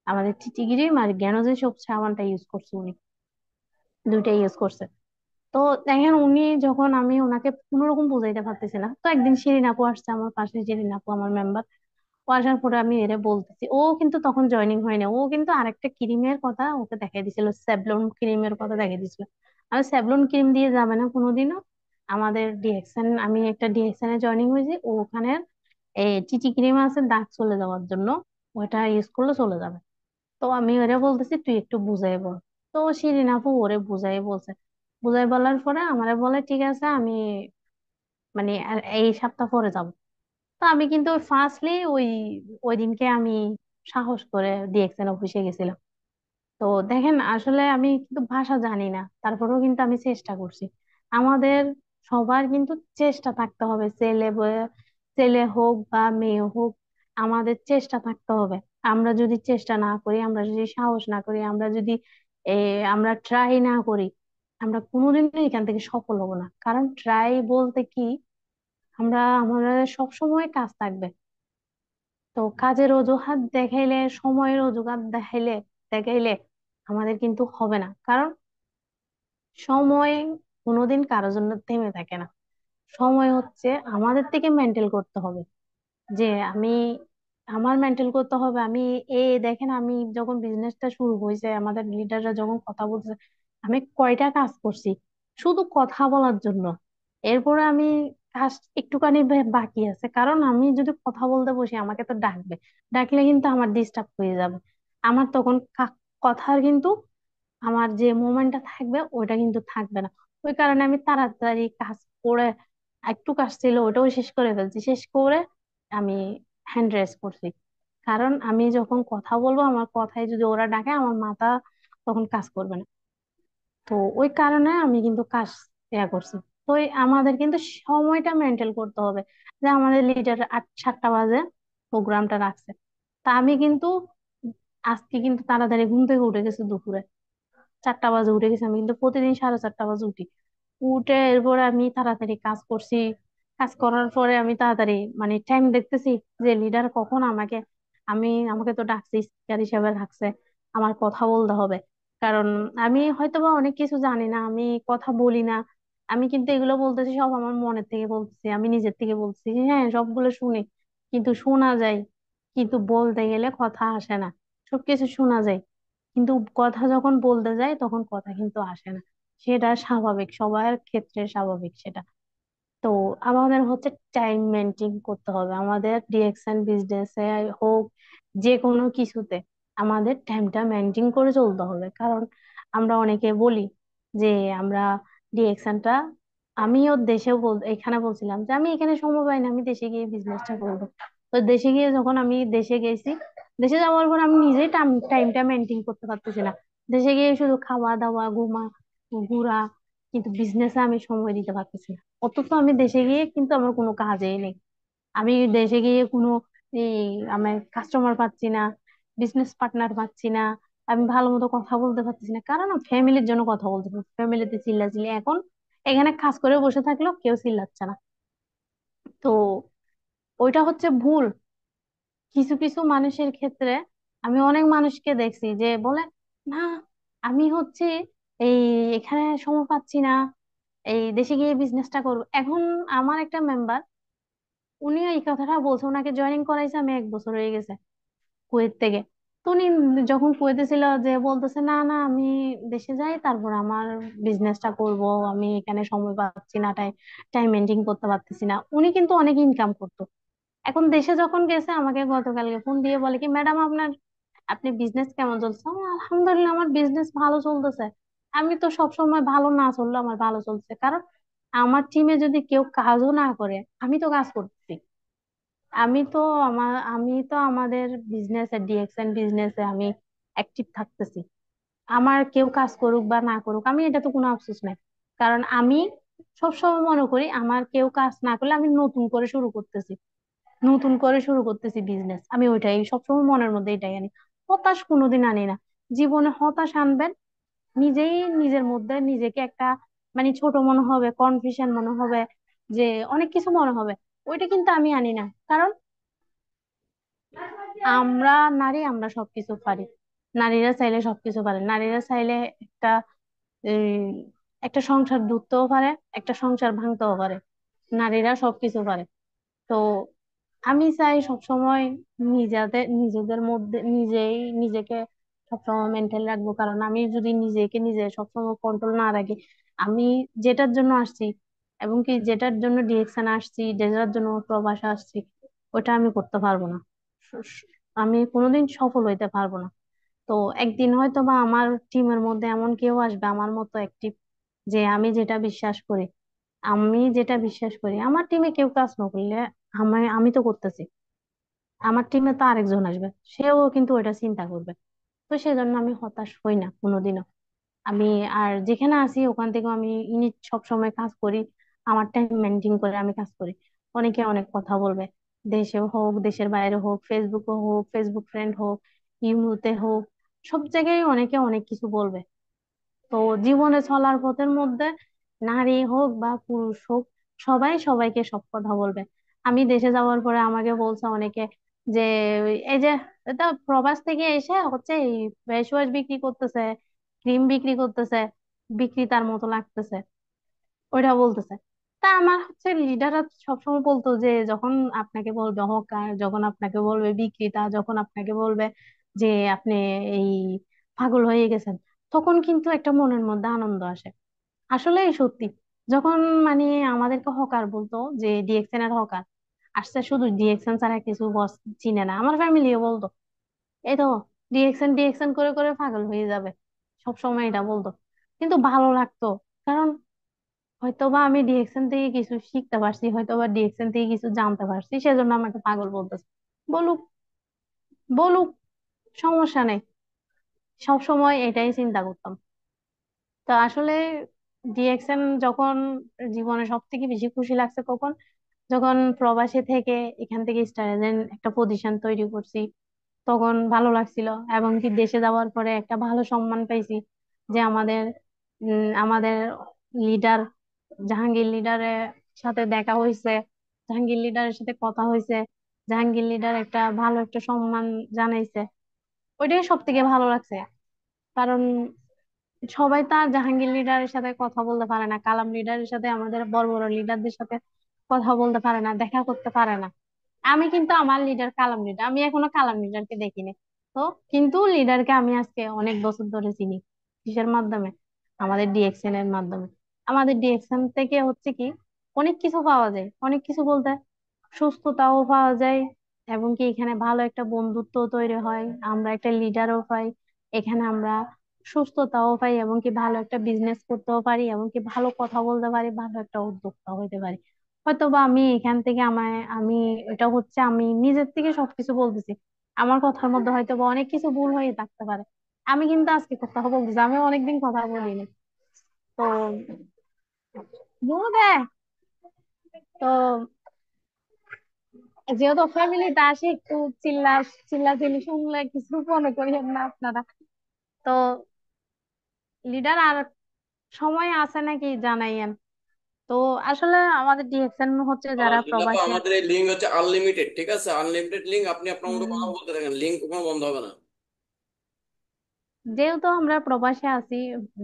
আমাদের চিচিগিরি আর গ্যানোজেন সব সাবানটা ইউজ করছে উনি, দুইটাই ইউজ করছে। তো দেখেন উনি যখন, আমি ওনাকে কোনোরকম বুঝাইতে পারতেছি না, তো একদিন শিরিন আপু আসছে আমার পাশে, শিরিন আপু আমার মেম্বার। ও আসার পরে আমি এরে বলতেছি, ও কিন্তু তখন জয়েনিং হয়নি, ও কিন্তু আরেকটা ক্রিমের কথা ওকে দেখাই দিছিল, স্যাভলন ক্রিমের কথা দেখাই দিছিল। আমি স্যাভলন ক্রিম দিয়ে যাবে না কোনোদিনও, আমাদের ডিএক্সএন, আমি একটা ডিএক্সএন এ জয়েনিং হয়েছি, ও ওখানে এই চিচি ক্রিম আছে দাগ চলে যাওয়ার জন্য, ওটা ইউজ করলে চলে যাবে। তো আমি ওরে বলতেছি তুই একটু বুঝাই বল। তো শিরিন আপু ওরে বুঝাই বলছে, বুঝাই বলার পরে আমারে বলে ঠিক আছে, আমি আর এই সপ্তাহ পরে যাব। তো আমি কিন্তু ফার্স্টলি ওই দিনকে আমি সাহস করে ডিএক্সএন অফিসে গেছিলাম। তো দেখেন আসলে আমি কিন্তু ভাষা জানি না, তারপরেও কিন্তু আমি চেষ্টা করছি। আমাদের সবার কিন্তু চেষ্টা থাকতে হবে, ছেলে হোক বা মেয়ে হোক, আমাদের চেষ্টা থাকতে হবে। আমরা যদি চেষ্টা না করি, আমরা যদি সাহস না করি, আমরা ট্রাই না করি, আমরা কোনোদিনই এখান থেকে সফল হব না। কারণ ট্রাই বলতে কি, আমাদের সব সময় কাজ থাকবে। তো কাজের অজুহাত দেখাইলে, সময়ের অজুহাত দেখাইলে আমাদের কিন্তু হবে না। কারণ সময় কোনোদিন কারোর জন্য থেমে থাকে না। সময় হচ্ছে আমাদের থেকে মেনটেন করতে হবে, যে আমার মেনটেন করতে হবে। দেখেন আমি যখন বিজনেসটা শুরু হয়েছে, আমাদের লিডাররা যখন কথা বলছে, আমি কয়টা কাজ করছি শুধু কথা বলার জন্য। এরপরে আমি কাজ একটুখানি বাকি আছে, কারণ আমি যদি কথা বলতে বসি আমাকে তো ডাকবে, ডাকলে কিন্তু আমার ডিস্টার্ব হয়ে যাবে। আমার তখন কথার কিন্তু আমার যে মোমেন্টটা থাকবে ওইটা কিন্তু থাকবে না। ওই কারণে আমি তাড়াতাড়ি কাজ করে, একটু কাজ ছিল ওটাও শেষ করে ফেলছি, শেষ করে আমি হ্যান্ড রেস করছি। কারণ আমি যখন কথা বলবো, আমার কথায় যদি ওরা ডাকে, আমার মাথা তখন কাজ করবে না। তো ওই কারণে আমি কিন্তু কাজ করছি। তো আমাদের কিন্তু সময়টা মেনটেন করতে হবে, যে আমাদের লিডার 7টা বাজে প্রোগ্রামটা রাখছে। তা আমি কিন্তু আজকে কিন্তু তাড়াতাড়ি ঘুম থেকে উঠে গেছি, দুপুরে 4টা বাজে উঠে গেছি। আমি কিন্তু প্রতিদিন 4:30 বাজে উঠি। উঠে এরপরে আমি তাড়াতাড়ি কাজ করছি। কাজ করার পরে আমি তাড়াতাড়ি টাইম দেখতেছি যে লিডার কখন আমাকে তো ডাকছে, স্পিকার হিসেবে রাখছে, আমার কথা বলতে হবে। কারণ আমি হয়তোবা অনেক কিছু জানি না, আমি কথা বলি না। আমি কিন্তু এগুলো বলতেছি সব আমার মনের থেকে বলতেছি, আমি নিজের থেকে বলতেছি, হ্যাঁ সবগুলো শুনি, কিন্তু শোনা যায়, কিন্তু বলতে গেলে কথা আসে না। সবকিছু শোনা যায়, কিন্তু কথা যখন বলতে যায় তখন কথা কিন্তু আসে না। সেটা স্বাভাবিক, সবার ক্ষেত্রে স্বাভাবিক সেটা। তো আমাদের হচ্ছে টাইম মেনটেন করতে হবে, আমাদের ডিরেকশন বিজনেসে হোক, যে কোনো কিছুতে আমাদের টাইমটা মেনটেন করে চলতে হবে। কারণ আমরা অনেকে বলি যে আমরা ডিরেকশনটা, আমিও এখানে বলছিলাম যে আমি এখানে সময় পাই না, আমি দেশে গিয়ে বিজনেসটা করবো। তো দেশে গিয়ে যখন আমি দেশে গেছি, দেশে যাওয়ার পর আমি নিজেই টাইমটা মেনটেন করতে পারতেছি না। দেশে গিয়ে শুধু খাওয়া দাওয়া, ঘুরা, কিন্তু বিজনেসে আমি সময় দিতে পারতেছি না। অথচ আমি দেশে গিয়ে কিন্তু আমার কোনো কাজেই নেই। আমি দেশে গিয়ে কোনো এই আমি কাস্টমার পাচ্ছি না, বিজনেস পার্টনার পাচ্ছি না, আমি ভালো মতো কথা বলতে পারতেছি না, কারণ ফ্যামিলির জন্য কথা বলতে পারছি, ফ্যামিলিতে চিল্লাচিল্লি। এখন এখানে কাজ করে বসে থাকলেও কেউ চিল্লাচ্ছে না। তো ওইটা হচ্ছে ভুল কিছু কিছু মানুষের ক্ষেত্রে। আমি অনেক মানুষকে দেখছি যে বলে, না আমি হচ্ছে এই এখানে সময় পাচ্ছি না, এই দেশে গিয়ে বিজনেসটা করবো। এখন আমার একটা মেম্বার, উনি এই কথাটা বলছে, ওনাকে জয়েনিং করাইছে আমি 1 বছর হয়ে গেছে কুয়েত থেকে। তো উনি যখন কুয়েতে ছিল যে বলতেছে, না না আমি দেশে যাই তারপর আমার বিজনেসটা করব, আমি এখানে সময় পাচ্ছি না, টাইম মেনটেন করতে পারতেছি না। উনি কিন্তু অনেক ইনকাম করতো। এখন দেশে যখন গেছে আমাকে গতকালকে ফোন দিয়ে বলে কি, ম্যাডাম আপনি বিজনেস কেমন চলছে? আমি, আলহামদুলিল্লাহ আমার বিজনেস ভালো চলতেছে। আমি তো সব সময় ভালো না চললে আমার ভালো চলছে, কারণ আমার টিমে যদি কেউ কাজও না করে আমি তো কাজ করতেছি। আমি তো আমাদের বিজনেসে, ডিএক্সএন বিজনেসে আমি অ্যাক্টিভ থাকতেছি। আমার কেউ কাজ করুক বা না করুক আমি এটা তো কোনো আফসোস নাই। কারণ আমি সবসময় মনে করি আমার কেউ কাজ না করলে আমি নতুন করে শুরু করতেছি বিজনেস। আমি ওইটাই সবসময় মনের মধ্যে এটাই আনি, হতাশ কোনোদিন আনি না। জীবনে হতাশ আনবেন, নিজেই নিজের মধ্যে নিজেকে একটা মানে ছোট মনে হবে, কনফিউশন মনে হবে, যে অনেক কিছু মনে হবে। ওইটা কিন্তু আমি আনি না, কারণ আমরা নারী, আমরা সবকিছু পারি। নারীরা চাইলে সবকিছু পারে। নারীরা চাইলে একটা এই, একটা সংসার ধরতেও পারে, একটা সংসার ভাঙতেও পারে। নারীরা সবকিছু পারে। তো আমি চাই সবসময় নিজেদের মধ্যে নিজেকে সবসময় মেনটেন রাখবো, কারণ আমি যদি নিজে সবসময় কন্ট্রোল না রাখি, আমি যেটার জন্য আসছি এবং কি যেটার জন্য ডিরেকশন আসছি, যেটার জন্য প্রবাসে আসছি, ওটা আমি করতে পারবো না। স- স- আমি কোনোদিন সফল হইতে পারবো না। তো একদিন হয়তো বা আমার টিমের মধ্যে এমন কেউ আসবে আমার মতো অ্যাক্টিভ, যে আমি যেটা বিশ্বাস করি আমার টিমে কেউ কাজ না করলে আমি তো করতেছি, আমার টিমে তো আরেকজন আসবে, সেও কিন্তু ওইটা চিন্তা করবে। তো সেজন্য আমি হতাশ হই না কোনোদিনও। আমি আর যেখানে আছি ওখান থেকে আমি ইউনিট সব সময় কাজ করি, আমার টাইম মেনটেন করে আমি কাজ করি। অনেকে অনেক কথা বলবে, দেশে হোক দেশের বাইরে হোক, ফেসবুকে হোক, ফেসবুক ফ্রেন্ড হোক, ইমুতে হোক, সব জায়গায় অনেকে অনেক কিছু বলবে। তো জীবনে চলার পথের মধ্যে নারী হোক বা পুরুষ হোক, সবাই সবাইকে সব কথা বলবে। আমি দেশে যাওয়ার পরে আমাকে বলছে অনেকে যে, এই যে এটা প্রবাস থেকে এসে হচ্ছে এই ফেস ওয়াশ বিক্রি করতেছে, ক্রিম বিক্রি করতেছে, বিক্রি তার মতো লাগতেছে, ওইটা বলতেছে। তা আমার হচ্ছে লিডাররা সবসময় বলতো যে, যখন আপনাকে বলবে হকার, যখন আপনাকে বলবে বিক্রেতা, যখন আপনাকে বলবে যে আপনি এই পাগল হয়ে গেছেন, তখন কিন্তু একটা মনের মধ্যে আনন্দ আসে। আসলেই সত্যি। যখন মানে আমাদেরকে হকার বলতো, যে ডিএক্সএন এর হকার আসছে, শুধু ডিএক্সএন ছাড়া কিছু বস চিনে না, আমার ফ্যামিলিও বলতো এই তো ডিএক্সএন ডিএক্সএন করে করে পাগল হয়ে যাবে, সব সময় এটা বলতো। কিন্তু ভালো লাগতো, কারণ হয়তোবা আমি ডিএক্সএন থেকে কিছু শিখতে পারছি, হয়তোবা ডিএক্সএন থেকে কিছু জানতে পারছি, সেজন্য আমাকে পাগল বলতেছে। বলুক, বলুক, সমস্যা নেই। সব সময় এটাই চিন্তা করতাম। তো আসলে ডিএক্সএন যখন জীবনে সব থেকে বেশি খুশি লাগছে কখন, যখন প্রবাসী থেকে এখান থেকে স্টার এজেন্ট একটা পজিশন তৈরি করছি, তখন ভালো লাগছিল। এবং কি দেশে যাওয়ার পরে একটা ভালো সম্মান পাইছি, যে আমাদের লিডার জাহাঙ্গীর লিডারের সাথে দেখা হয়েছে, জাহাঙ্গীর লিডারের সাথে কথা হয়েছে, জাহাঙ্গীর লিডার একটা ভালো একটা সম্মান জানাইছে। ওইটাই সব থেকে ভালো লাগছে। কারণ সবাই তো আর জাহাঙ্গীর লিডারের সাথে কথা বলতে পারে না, কালাম লিডারের সাথে, আমাদের বড় বড় লিডারদের সাথে কথা বলতে পারে না, দেখা করতে পারে না। আমি কিন্তু আমার লিডার কালাম লিডার, আমি এখনো কালাম লিডারকে দেখিনি। তো কিন্তু লিডারকে আমি আজকে অনেক বছর ধরে চিনি। কিসের মাধ্যমে? আমাদের ডিএক্সএন এর মাধ্যমে। আমাদের ডিএক্সএন থেকে হচ্ছে কি অনেক কিছু পাওয়া যায়, অনেক কিছু বলতে সুস্থতাও পাওয়া যায়, এবং কি এখানে ভালো একটা বন্ধুত্ব তৈরি হয়, আমরা একটা লিডারও পাই এখানে, আমরা সুস্থতাও পাই, এবং কি ভালো একটা বিজনেস করতেও পারি, এবং কি ভালো কথা বলতে পারি, ভালো একটা উদ্যোক্তা হইতে পারি। হয়তো বা আমি এখান থেকে আমি এটা হচ্ছে আমি নিজের থেকে সবকিছু বলতেছি, আমার কথার মধ্যে হয়তো বা অনেক কিছু ভুল হয়ে থাকতে পারে। আমি কিন্তু আজকে কথা বলতেছি, আমি অনেকদিন কথা বলিনি। তো বুঝে তো যেহেতু ফ্যামিলিতে আসে, একটু চিল্লা চিল্লাচিল্লি শুনলে কিছু মনে করিয়েন না আপনারা। তো লিডার আর সময় আছে নাকি জানাইয়েন। তো আসলে আমাদের ডিএকশন হচ্ছে যারা সেটা তো প্রবাসী আমাদের এই লিঙ্ক হচ্ছে আনলিমিটেড, ঠিক আছে, আনলিমিটেড লিঙ্ক, আপনি আপনার মতো উম, কথা বলতে থাকেন, লিঙ্ক কখনো বন্ধ হবে না। যেহেতু আমরা প্রবাসে আছি,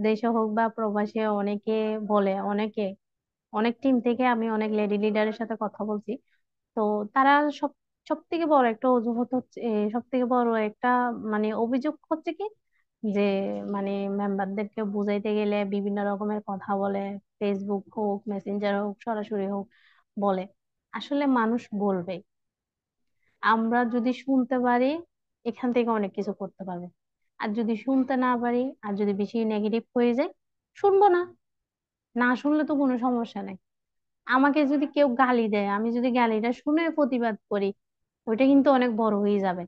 দেশে হোক বা প্রবাসে, অনেকে বলে, অনেক টিম থেকে আমি অনেক লেডি লিডারের সাথে কথা বলছি। তো তারা সব সব থেকে বড় একটা অজুহাত হচ্ছে, সব থেকে বড় একটা মানে অভিযোগ হচ্ছে কি, যে মানে মেম্বারদেরকে বুঝাইতে গেলে বিভিন্ন রকমের কথা বলে, ফেসবুক হোক, মেসেঞ্জার হোক, সরাসরি হোক, বলে। আসলে মানুষ বলবে, আমরা যদি শুনতে পারি এখান থেকে অনেক কিছু করতে পারবে। আর যদি শুনতে না পারি, আর যদি বেশি নেগেটিভ হয়ে যায়, শুনবো না। না শুনলে তো কোনো সমস্যা নেই। আমাকে যদি কেউ গালি দেয়, আমি যদি গালিটা শুনে প্রতিবাদ করি, ওইটা কিন্তু অনেক বড় হয়ে যাবে।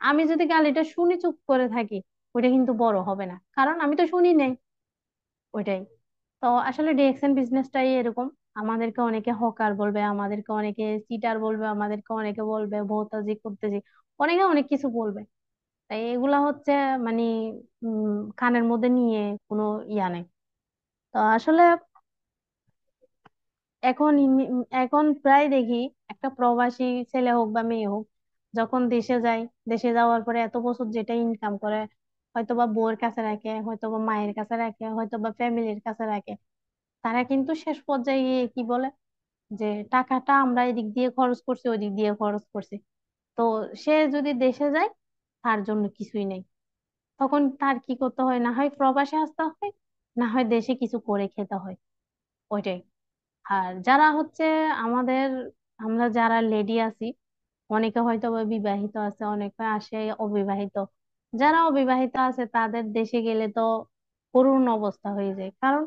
আমি যদি গালিটা শুনে চুপ করে থাকি, ওইটা কিন্তু বড় হবে না, কারণ আমি তো শুনি নাই। ওইটাই। তো আসলে ডিএকশন বিজনেসটাই এরকম। আমাদেরকে অনেকে হকার বলবে, আমাদেরকে অনেকে চিটার বলবে, আমাদেরকে অনেকে বলবে ভোটাজি করতেছি, অনেকে অনেক কিছু বলবে। তাই এগুলা হচ্ছে মানে কানের মধ্যে নিয়ে কোনো ইয়া নেই। তো আসলে এখন প্রায় দেখি একটা প্রবাসী ছেলে হোক বা মেয়ে হোক, যখন দেশে যায়, দেশে যাওয়ার পরে এত বছর যেটা ইনকাম করে, হয়তোবা বউয়ের কাছে রাখে, হয়তোবা মায়ের কাছে রাখে, হয়তোবা ফ্যামিলির কাছে রাখে, তারা কিন্তু শেষ পর্যায়ে গিয়ে কি বলে, যে টাকাটা আমরা এদিক দিয়ে খরচ করছি, ওই দিক দিয়ে খরচ করছি। তো সে যদি দেশে যায়, তার জন্য কিছুই নেই। তখন তার কি করতে হয়, না হয় প্রবাসে আসতে হয়, না হয় দেশে কিছু করে খেতে হয়। ওইটাই। আর যারা হচ্ছে আমাদের, আমরা যারা লেডি আছি, অনেকে হয়তো বা বিবাহিত আছে, অনেকে আসে অবিবাহিত। যারা অবিবাহিত আছে তাদের দেশে গেলে তো করুণ অবস্থা হয়ে যায়, কারণ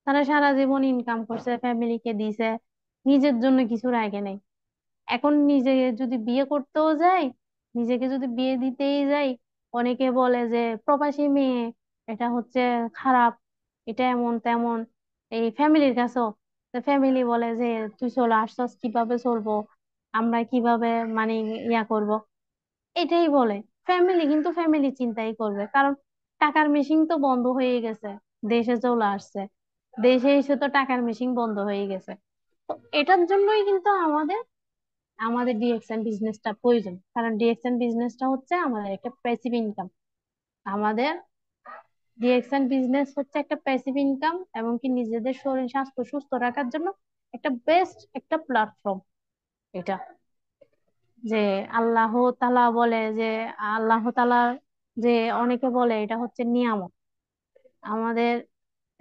তারা সারা জীবন ইনকাম করছে, ফ্যামিলিকে দিছে, নিজের জন্য কিছু রাখে নাই। এখন নিজে যদি বিয়ে করতেও যাই, নিজেকে যদি বিয়ে দিতেই যাই, অনেকে বলে যে প্রবাসী মেয়ে, এটা হচ্ছে খারাপ, এটা এমন তেমন। এই ফ্যামিলির কাছেও, ফ্যামিলি বলে যে তুই চলে আসছস, কিভাবে চলবো, আমরা কিভাবে মানে ইয়া করব, এটাই বলে। ফ্যামিলি কিন্তু ফ্যামিলি চিন্তাই করবে, কারণ টাকার মেশিন তো বন্ধ হয়ে গেছে, দেশে চলে আসছে, দেশে এসে তো টাকার মেশিন বন্ধ হয়ে গেছে। তো এটার জন্যই কিন্তু আমাদের আমাদের ডিএক্সএন বিজনেসটা প্রয়োজন, কারণ ডিএক্সএন বিজনেসটা হচ্ছে আমাদের একটা প্যাসিভ ইনকাম। আমাদের ডিএক্সএন বিজনেস হচ্ছে একটা প্যাসিভ ইনকাম, এবং কি নিজেদের শরীর স্বাস্থ্য সুস্থ রাখার জন্য একটা বেস্ট একটা প্ল্যাটফর্ম এটা। যে আল্লাহ তাআলা বলে যে, আল্লাহ তাআলা যে, অনেকে বলে এটা হচ্ছে নিয়ামত আমাদের।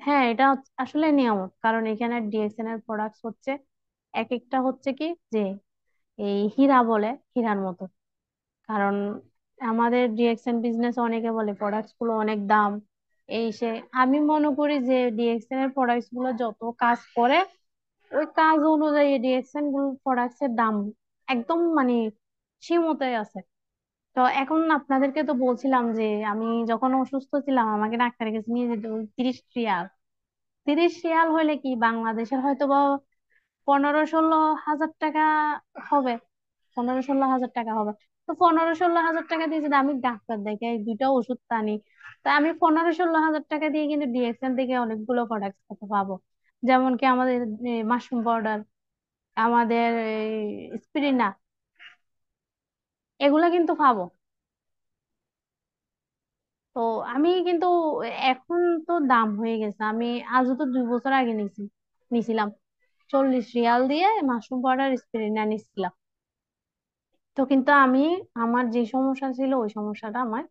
হ্যাঁ, এটা আসলে নিয়ামত, কারণ এখানে ডিএক্সএন এর প্রোডাক্টস হচ্ছে এক একটা হচ্ছে কি, যে এই হীরা বলে, হীরার মতো। কারণ আমাদের ডিএক্সএন বিজনেস, অনেকে বলে প্রোডাক্টস গুলো অনেক দাম, এই সে। আমি মনে করি যে ডিএক্সএন এর প্রোডাক্টস গুলো যত কাজ করে, ওই কাজ অনুযায়ী ডিএক্সএন গুলো প্রোডাক্টস এর দাম একদম মানে সীমিতই আছে। তো এখন আপনাদেরকে তো বলছিলাম যে আমি যখন অসুস্থ ছিলাম, আমাকে ডাক্তারের কাছে নিয়ে যেত 30 রিয়াল। 30 রিয়াল হলে কি বাংলাদেশের হয়তো বা 15-16 হাজার টাকা হবে, 15-16 হাজার টাকা হবে। তো 15-16 হাজার টাকা দিয়ে যদি আমি ডাক্তার দেখাই, দুইটা ওষুধ টানি, তা আমি 15-16 হাজার টাকা দিয়ে কিন্তু ডিএক্সএল থেকে অনেকগুলো প্রোডাক্ট খেতে পাবো। যেমন কি আমাদের মাশরুম পাউডার, আমাদের স্পিরিনা, এগুলা কিন্তু পাবো। তো আমি কিন্তু এখন তো দাম হয়ে গেছে, আমি আজও তো 2 বছর আগে নিছিলাম 40 রিয়াল দিয়ে মাশরুম পাউডার স্পিরিনা নিছিলাম। তো কিন্তু আমি, আমার যে সমস্যা ছিল ওই সমস্যাটা আমার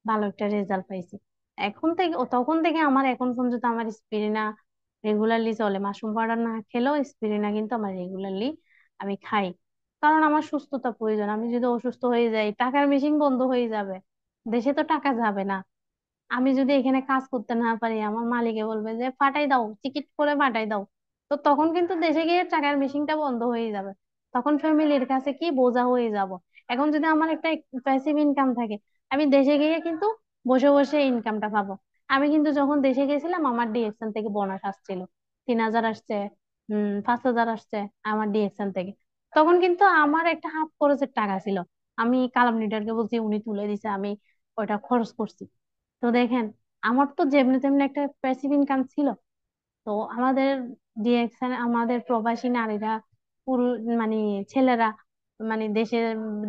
ভালো একটা রেজাল্ট পাইছি। এখন থেকে তখন থেকে আমার এখন পর্যন্ত আমার স্পিরিনা রেগুলারলি চলে। মাশরুম পাউডার না খেলেও স্পিরিনা কিন্তু আমার রেগুলারলি আমি খাই, কারণ আমার সুস্থতা প্রয়োজন। আমি যদি অসুস্থ হয়ে যাই, টাকার মেশিন বন্ধ হয়ে যাবে, দেশে তো টাকা যাবে না। আমি যদি এখানে কাজ করতে না পারি, আমার মালিকে বলবে যে ফাটাই দাও, টিকিট করে ফাটাই দাও। তো তখন কিন্তু দেশে গিয়ে টাকার মেশিনটা বন্ধ হয়ে যাবে, তখন ফ্যামিলির কাছে কি বোঝা হয়ে যাব। এখন যদি আমার একটা প্যাসিভ ইনকাম থাকে, আমি দেশে গিয়ে কিন্তু বসে বসে ইনকামটা পাবো। আমি কিন্তু যখন দেশে গেছিলাম, আমার ডিএকশন থেকে বোনাস আসছিল, 3,000 আসছে, 5,000 আসছে আমার ডিএক্সএন থেকে। তখন কিন্তু আমার একটা হাত খরচের টাকা ছিল, আমি কালাম লিডারকে বলছি, উনি তুলে দিছে, আমি ওটা খরচ করছি। তো দেখেন, আমার তো যেমনি তেমনি একটা প্যাসিভ ইনকাম ছিল। তো আমাদের ডিএক্সএন, আমাদের প্রবাসী নারীরা, পুরো মানে ছেলেরা, মানে দেশে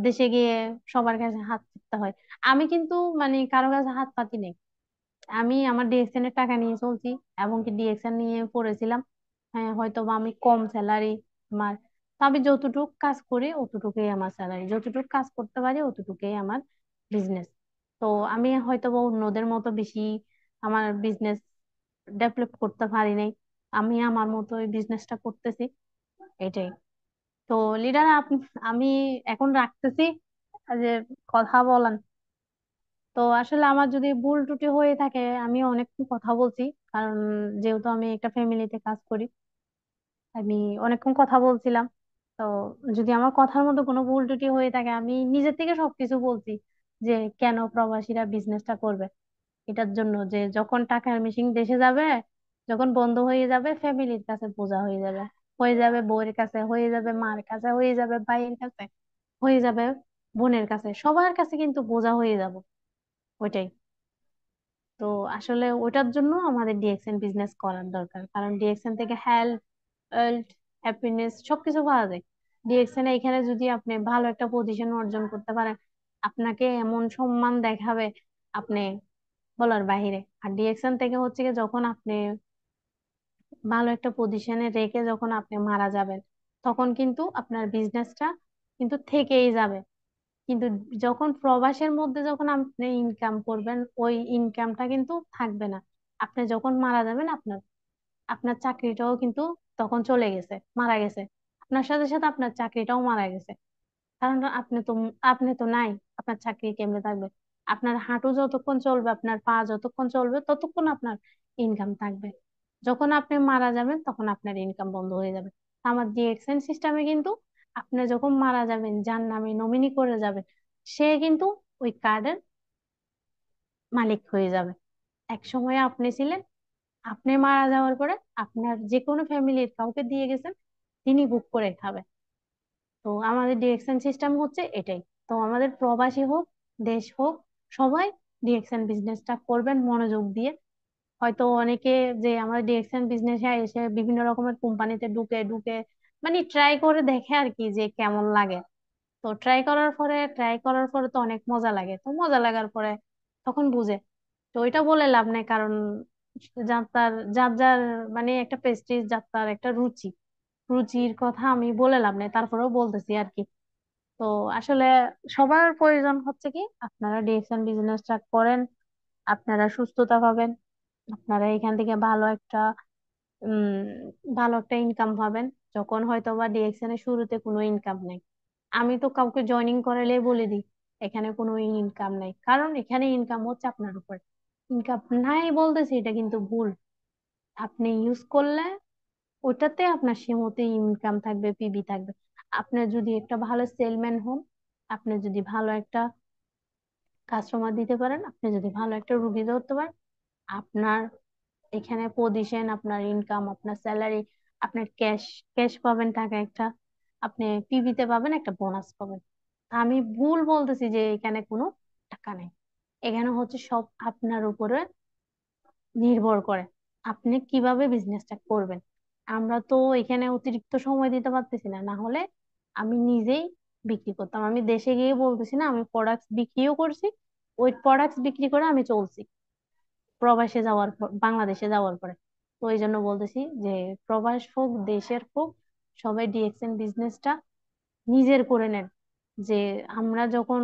দেশে গিয়ে সবার কাছে হাত পাততে হয়। আমি কিন্তু মানে কারো কাছে হাত পাতি নেই। আমি আমার ডিএক্সএন এর টাকা নিয়ে চলছি, এবং কি ডিএক্সএন নিয়ে পড়েছিলাম। হ্যাঁ, হয়তো বা আমি কম স্যালারি আমার, তো আমি যতটুকু কাজ করি অতটুকুই আমার স্যালারি, যতটুকু কাজ করতে পারি অতটুকুই আমার বিজনেস। তো আমি হয়তো বা অন্যদের মতো বেশি আমার বিজনেস ডেভেলপ করতে পারি নাই। আমি আমার মতো এই বিজনেসটা করতেছি, এটাই। তো লিডার, আমি এখন রাখতেছি, যে কথা বলান। তো আসলে আমার যদি ভুল ত্রুটি হয়ে থাকে, আমি অনেক কথা বলছি, কারণ যেহেতু আমি একটা ফ্যামিলিতে কাজ করি, আমি অনেকক্ষণ কথা বলছিলাম। তো যদি আমার কথার মধ্যে কোনো ভুল ত্রুটি হয়ে থাকে, আমি নিজের থেকে সবকিছু বলছি, যে কেন প্রবাসীরা বিজনেসটা করবে। এটার জন্য যে যখন টাকার মেশিন দেশে যাবে, যখন বন্ধ হয়ে যাবে, ফ্যামিলির কাছে বোঝা হয়ে যাবে, হয়ে যাবে বউয়ের কাছে, হয়ে যাবে মার কাছে, হয়ে যাবে ভাইয়ের কাছে, হয়ে যাবে বোনের কাছে, সবার কাছে কিন্তু বোঝা হয়ে যাব। ওইটাই। তো আসলে ওটার জন্য আমাদের ডিএক্সএন বিজনেস করার দরকার, কারণ ডিএক্সএন থেকে হেলথ, ওয়েলথ, হ্যাপিনেস সবকিছু পাওয়া যায়। ডিএক্সএন এখানে যদি আপনি ভালো একটা পজিশন অর্জন করতে পারেন, আপনাকে এমন সম্মান দেখাবে, আপনি বলার বাহিরে। আর ডিএক্সএন থেকে হচ্ছে কি, যখন আপনি ভালো একটা পজিশনে রেখে যখন আপনি মারা যাবেন, তখন কিন্তু আপনার বিজনেসটা কিন্তু থেকেই যাবে। কিন্তু যখন প্রবাসের মধ্যে যখন আপনি ইনকাম করবেন, ওই ইনকামটা কিন্তু থাকবে না। আপনি যখন মারা যাবেন, আপনার আপনার চাকরিটাও কিন্তু তখন চলে গেছে, মারা গেছে। আপনার সাথে সাথে আপনার চাকরিটাও মারা গেছে। কারণ আপনি তো নাই, আপনার চাকরি কেমনে থাকবে? আপনার হাঁটু যতক্ষণ চলবে, আপনার পা যতক্ষণ চলবে, ততক্ষণ আপনার ইনকাম থাকবে। যখন আপনি মারা যাবেন, তখন আপনার ইনকাম বন্ধ হয়ে যাবে। আমার ডিএক্সএন সিস্টেমে কিন্তু আপনি যখন মারা যাবেন, যার নামে নমিনি করে যাবেন, সে কিন্তু ওই কার্ডের মালিক হয়ে যাবে। এক সময় আপনি ছিলেন, আপনি মারা যাওয়ার পরে আপনার যে কোনো ফ্যামিলির কাউকে দিয়ে গেছেন, তিনি বুক করে খাবে। তো আমাদের ডিরেকশন সিস্টেম হচ্ছে এটাই। তো আমাদের প্রবাসী হোক, দেশ হোক, সবাই ডিরেকশন বিজনেসটা করবেন মনোযোগ দিয়ে। হয়তো অনেকে যে আমাদের ডিরেকশন বিজনেসে এসে বিভিন্ন রকমের কোম্পানিতে ঢুকে ঢুকে মানে ট্রাই করে দেখে আর কি, যে কেমন লাগে। তো ট্রাই করার পরে তো অনেক মজা লাগে, তো মজা লাগার পরে তখন বুঝে। তো এটা বলে লাভ নাই, কারণ যার যার মানে একটা পেস্টিজ, যার তার একটা রুচি, রুচির কথা আমি বলে লাভ নাই, তারপরেও বলতেছি আর কি। তো আসলে সবার প্রয়োজন হচ্ছে কি, আপনারা ডিএক্সএন বিজনেসটা করেন, আপনারা সুস্থতা পাবেন, আপনারা এখান থেকে উম ভালো একটা ইনকাম পাবেন। যখন হয়তো বা ডিএক্সএন এর শুরুতে কোনো ইনকাম নেই, আমি তো কাউকে জয়েনিং করালেই বলে দিই এখানে কোনো ইনকাম নাই, কারণ এখানে ইনকাম হচ্ছে আপনার উপর। ইনকাম নাই বলতেছি, এটা কিন্তু ভুল। আপনি ইউজ করলে ওটাতে আপনার সীমিত ইনকাম থাকবে, পিবি থাকবে। আপনার যদি একটা ভালো সেলম্যান হন, আপনি যদি ভালো একটা কাস্টমার দিতে পারেন, আপনি যদি ভালো একটা রুগী ধরতে পারেন, আপনার এখানে পজিশন, আপনার ইনকাম, আপনার স্যালারি, আপনার ক্যাশ ক্যাশ পাবেন টাকা একটা, আপনি পিবিতে পাবেন একটা বোনাস পাবেন। আমি ভুল বলতেছি যে এখানে কোনো টাকা নেই? এখানে হচ্ছে সব আপনার উপরে নির্ভর করে, আপনি কিভাবে বিজনেসটা করবেন। আমরা তো এখানে অতিরিক্ত সময় দিতে পারতেছি না, না হলে আমি নিজেই বিক্রি করতাম। আমি দেশে গিয়ে বলতেছি না, আমি প্রোডাক্টস বিক্রিও করছি, ওই প্রোডাক্টস বিক্রি করে আমি চলছি প্রবাসে যাওয়ার পর, বাংলাদেশে যাওয়ার পরে। তো এই জন্য বলতেছি যে প্রবাস হোক, দেশের হোক, সবাই ডিএক্সএন বিজনেসটা নিজের করে নেন। যে আমরা যখন,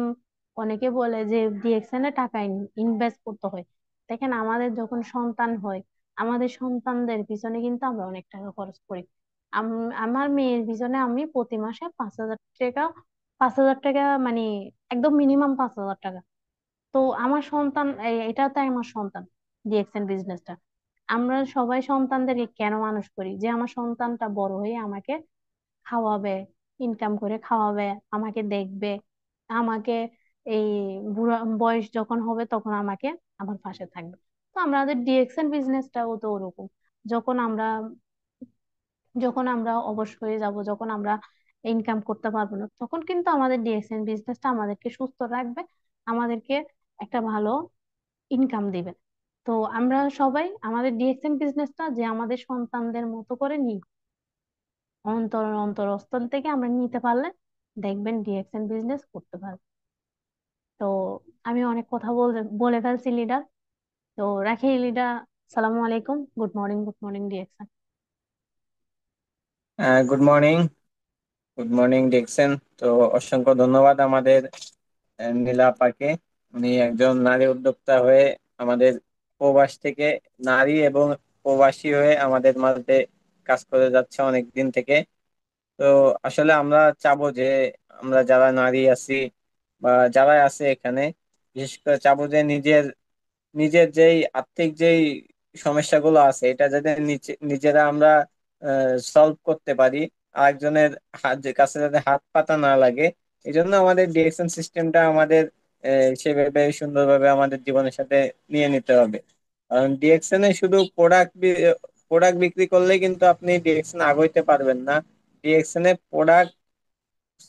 অনেকে বলে যে ডিএক্সএন এ টাকা ইনভেস্ট করতে হয়। দেখেন, আমাদের যখন সন্তান হয়, আমাদের সন্তানদের পিছনে কিন্তু আমরা অনেক টাকা খরচ করি। আমার মেয়ের পিছনে আমি প্রতি মাসে 5,000 টাকা, 5,000 টাকা মানে একদম মিনিমাম 5,000 টাকা। তো আমার সন্তান, এটা তাই আমার সন্তান, ডিএক্সএন বিজনেসটা। আমরা সবাই সন্তানদেরকে কেন মানুষ করি, যে আমার সন্তানটা বড় হয়ে আমাকে খাওয়াবে, ইনকাম করে খাওয়াবে, আমাকে দেখবে, আমাকে এই বুড়া বয়স যখন হবে তখন আমাকে আমার পাশে থাকবে। তো আমাদের ডিএক্সএন বিজনেসটাও তো ওরকম। যখন আমরা যখন আমরা অবশ হয়ে যাব, যখন আমরা ইনকাম করতে পারবো না, তখন কিন্তু আমাদের ডিএক্সএন বিজনেসটা আমাদেরকে সুস্থ রাখবে, আমাদেরকে একটা ভালো ইনকাম দিবে। তো আমরা সবাই আমাদের ডিএক্সএন বিজনেসটা যে আমাদের সন্তানদের মতো করে নিই, অন্তরস্থল থেকে আমরা নিতে পারলে দেখবেন ডিএক্সএন বিজনেস করতে পারবে। তো আমি অনেক কথা বলে বলে ফেলছি লিডার, তো রাখি লিডার। সালামু আলাইকুম, good morning, good morning Dixon. Good morning. Good morning Dixon. তো অসংখ্য ধন্যবাদ আমাদের নীলা আপাকে। উনি একজন নারী উদ্যোক্তা হয়ে আমাদের প্রবাস থেকে, নারী এবং প্রবাসী হয়ে আমাদের মাঝে কাজ করে যাচ্ছে অনেক দিন থেকে। তো আসলে আমরা চাবো যে আমরা যারা নারী আছি বা যারা আছে এখানে, বিশেষ করে চাবো যে নিজের নিজের যেই আর্থিক যেই সমস্যাগুলো আছে এটা যাতে নিজেরা আমরা সলভ করতে পারি, আরেকজনের কাছে যাতে হাত পাতা না লাগে। এই জন্য আমাদের ডিরেকশন সিস্টেমটা আমাদের সেভাবে সুন্দরভাবে আমাদের জীবনের সাথে নিয়ে নিতে হবে। কারণ ডিরেকশনে শুধু প্রোডাক্ট বিক্রি করলে কিন্তু আপনি ডিরেকশন আগাইতে পারবেন না। ডিরেকশনে প্রোডাক্ট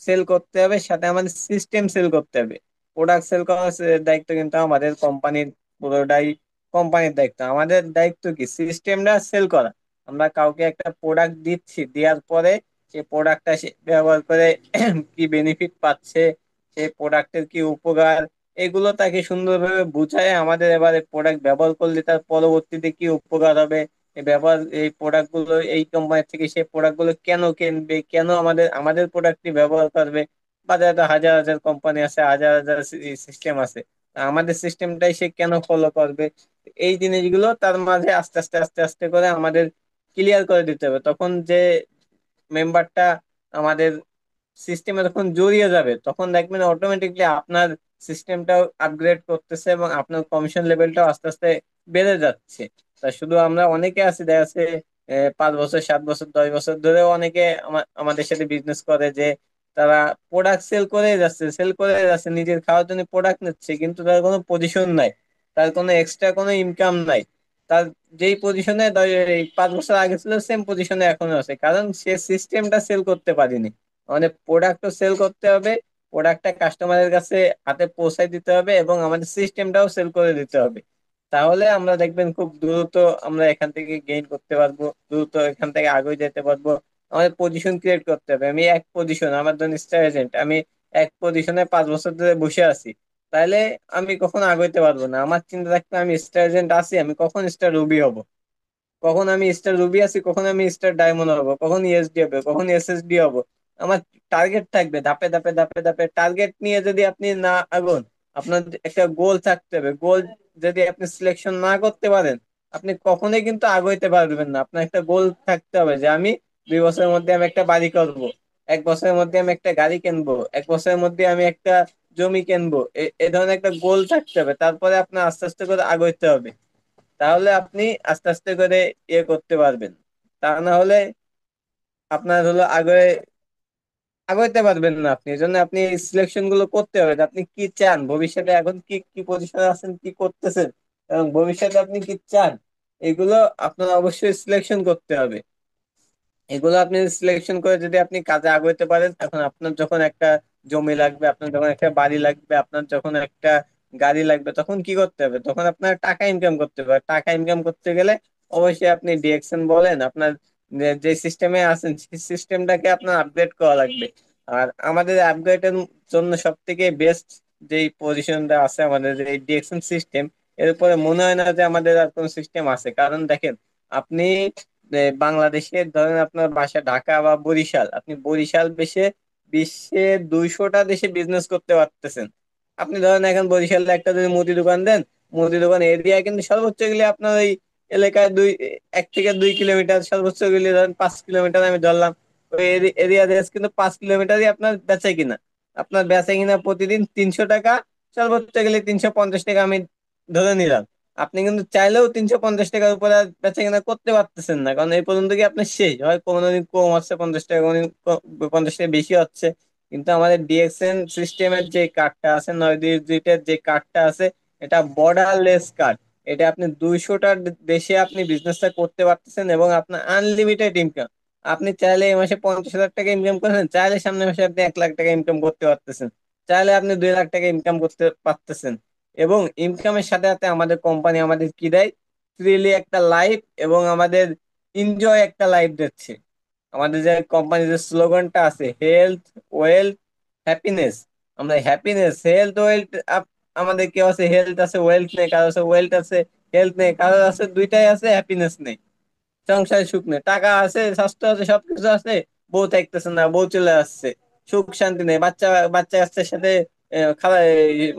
সেল করতে হবে, সাথে আমাদের সিস্টেম সেল করতে হবে। প্রোডাক্ট সেল করার দায়িত্ব কিন্তু আমাদের কোম্পানির, পুরোটাই কোম্পানির দায়িত্ব। আমাদের দায়িত্ব কি সিস্টেমটা সেল করা। আমরা কাউকে একটা প্রোডাক্ট দিচ্ছি, দেওয়ার পরে সেই প্রোডাক্টটা সে ব্যবহার করে কি বেনিফিট পাচ্ছে, সেই প্রোডাক্টের কি উপকার, এগুলো তাকে সুন্দরভাবে বুঝায় আমাদের এবারে প্রোডাক্ট ব্যবহার করলে তার পরবর্তীতে কি উপকার হবে, এই প্রোডাক্ট গুলো এই কোম্পানি থেকে সেই প্রোডাক্ট গুলো কেন কিনবে, কেন আমাদের আমাদের প্রোডাক্টটি ব্যবহার করবে। বাজারে তো হাজার হাজার কোম্পানি আছে, হাজার হাজার সিস্টেম আছে, তা আমাদের সিস্টেমটাই সে কেন ফলো করবে। এই জিনিসগুলো তার মাঝে আস্তে আস্তে আস্তে আস্তে করে আমাদের ক্লিয়ার করে দিতে হবে। তখন যে মেম্বারটা আমাদের সিস্টেমে যখন জড়িয়ে যাবে, তখন দেখবেন অটোমেটিকলি আপনার সিস্টেমটাও আপগ্রেড করতেছে এবং আপনার কমিশন লেভেলটাও আস্তে আস্তে বেড়ে যাচ্ছে। তা শুধু আমরা অনেকে আছি দেখা যাচ্ছে 5 বছর, 7 বছর, 10 বছর ধরেও অনেকে আমাদের সাথে বিজনেস করে, যে তারা প্রোডাক্ট সেল করে যাচ্ছে, নিজের খাওয়ার জন্য প্রোডাক্ট নিচ্ছে, কিন্তু তার কোনো পজিশন নাই, তার কোনো এক্সট্রা কোনো ইনকাম নাই। তার যেই পজিশনে 5 বছর আগে ছিল সেম পজিশনে এখনো আছে, কারণ সে সিস্টেমটা সেল করতে পারেনি। মানে প্রোডাক্টও সেল করতে হবে, প্রোডাক্টটা কাস্টমারের কাছে হাতে পৌঁছায় দিতে হবে, এবং আমাদের সিস্টেমটাও সেল করে দিতে হবে। তাহলে আমরা দেখবেন খুব দ্রুত আমরা এখান থেকে গেইন করতে পারবো, দ্রুত এখান থেকে আগে যেতে পারবো। আমাদের পজিশন ক্রিয়েট করতে হবে। আমি এক পজিশন, আমার ধরুন স্টার এজেন্ট, আমি এক পজিশনে 5 বছর ধরে বসে আছি, তাহলে আমি কখনো আগাইতে পারবো না। আমার চিন্তা থাকবে আমি স্টার এজেন্ট আছি, আমি কখন স্টার রুবি হব, কখন আমি স্টার রুবি আছি, কখন আমি স্টার ডায়মন্ড হব, কখন ইএসডি হবে, কখন এসএসডি হব। আমার টার্গেট থাকবে, ধাপে ধাপে ধাপে ধাপে টার্গেট নিয়ে যদি আপনি না আগুন, আপনার একটা গোল থাকতে হবে। গোল যদি আপনি সিলেকশন না করতে পারেন, আপনি কখনোই কিন্তু আগাইতে পারবেন না। আপনার একটা গোল থাকতে হবে যে আমি 2 বছরের মধ্যে আমি একটা বাড়ি করব, 1 বছরের মধ্যে আমি একটা গাড়ি কিনবো, 1 বছরের মধ্যে আমি একটা জমি কিনবো। এ ধরনের একটা গোল থাকতে হবে, তারপরে আপনার আস্তে আস্তে করে আগাইতে হবে। তাহলে আপনি আস্তে আস্তে করে ইয়ে করতে পারবেন। তা না হলে আপনার হলো আগে আগাইতে পারবেন না। আপনি এই জন্য আপনি সিলেকশন গুলো করতে হবে যে আপনি কি চান ভবিষ্যতে, এখন কি কি পজিশনে আছেন, কি করতেছেন, এবং ভবিষ্যতে আপনি কি চান, এগুলো আপনার অবশ্যই সিলেকশন করতে হবে। এগুলো আপনি সিলেকশন করে যদি আপনি কাজে আগাইতে পারেন, এখন আপনার যখন একটা জমি লাগবে, আপনার যখন একটা বাড়ি লাগবে, আপনার যখন একটা গাড়ি লাগবে, তখন কি করতে হবে, তখন আপনার টাকা ইনকাম করতে হবে। টাকা ইনকাম করতে গেলে অবশ্যই আপনি ডিএকশন বলেন, আপনার যে সিস্টেমে আছেন সেই সিস্টেমটাকে আপনার আপগ্রেড করা লাগবে। আর আমাদের আপগ্রেডের জন্য সব থেকে বেস্ট যেই পজিশনটা আছে আমাদের এই ডিএকশন সিস্টেম, এর উপরে মনে হয় না যে আমাদের আর কোনো সিস্টেম আছে। কারণ দেখেন, আপনি বাংলাদেশের ধরেন আপনার বাসা ঢাকা বা বরিশাল, আপনি বরিশাল বেশে বিশ্বের 200টা দেশে বিজনেস করতে পারতেছেন। আপনি ধরেন এখন বরিশালে একটা যদি মুদি দোকান দেন, মুদি দোকান এরিয়া কিন্তু সর্বোচ্চ গেলে আপনার ওই এলাকায় 1 থেকে 2 কিলোমিটার, সর্বোচ্চ গেলে ধরেন 5 কিলোমিটার আমি ধরলাম। ওই এরিয়া রেঞ্জ কিন্তু 5 কিলোমিটারই আপনার বেচা কিনা। আপনার বেচা কিনা প্রতিদিন 300 টাকা, সর্বোচ্চ গেলে 350 টাকা আমি ধরে নিলাম। আপনি কিন্তু চাইলেও 350 টাকার উপরে আর বেচা কিনা করতে পারতেছেন না, কারণ এই পর্যন্ত কি আপনার শেষ হয়, কোনো দিন কম হচ্ছে 50 টাকা, কোনো দিন 50 টাকা বেশি হচ্ছে। কিন্তু আমাদের ডিএক্সএন সিস্টেমের যে কার্ডটা আছে, 9 ডিজিটের যে কার্ডটা আছে, এটা বর্ডারলেস কার্ড। এটা আপনি 200টা দেশে আপনি বিজনেসটা করতে পারতেছেন এবং আপনার আনলিমিটেড ইনকাম। আপনি চাইলে এই মাসে 50,000 টাকা ইনকাম করেন, চাইলে সামনের মাসে আপনি 1 লাখ টাকা ইনকাম করতে পারতেছেন, চাইলে আপনি 2 লাখ টাকা ইনকাম করতে পারতেছেন। এবং ইনকামের সাথে সাথে আমাদের কোম্পানি আমাদের কি দেয়, ফ্রিলি একটা লাইফ এবং আমাদের এনজয় একটা লাইফ দিচ্ছে। আমাদের যে কোম্পানির যে স্লোগানটা আছে, হেলথ, ওয়েলথ, হ্যাপিনেস, আমরা হ্যাপিনেস, হেলথ, ওয়েলথ, আমাদের কেউ আছে হেলথ আছে ওয়েলথ নেই, কারো আছে ওয়েলথ আছে হেলথ নেই, কারো আছে দুইটাই আছে হ্যাপিনেস নেই, সংসারে সুখ নেই, টাকা আছে স্বাস্থ্য আছে সবকিছু আছে, বউ থাকতেছে না, বউ চলে আসছে, সুখ শান্তি নেই, বাচ্চা বাচ্চা কাচ্চার সাথে খারাপ,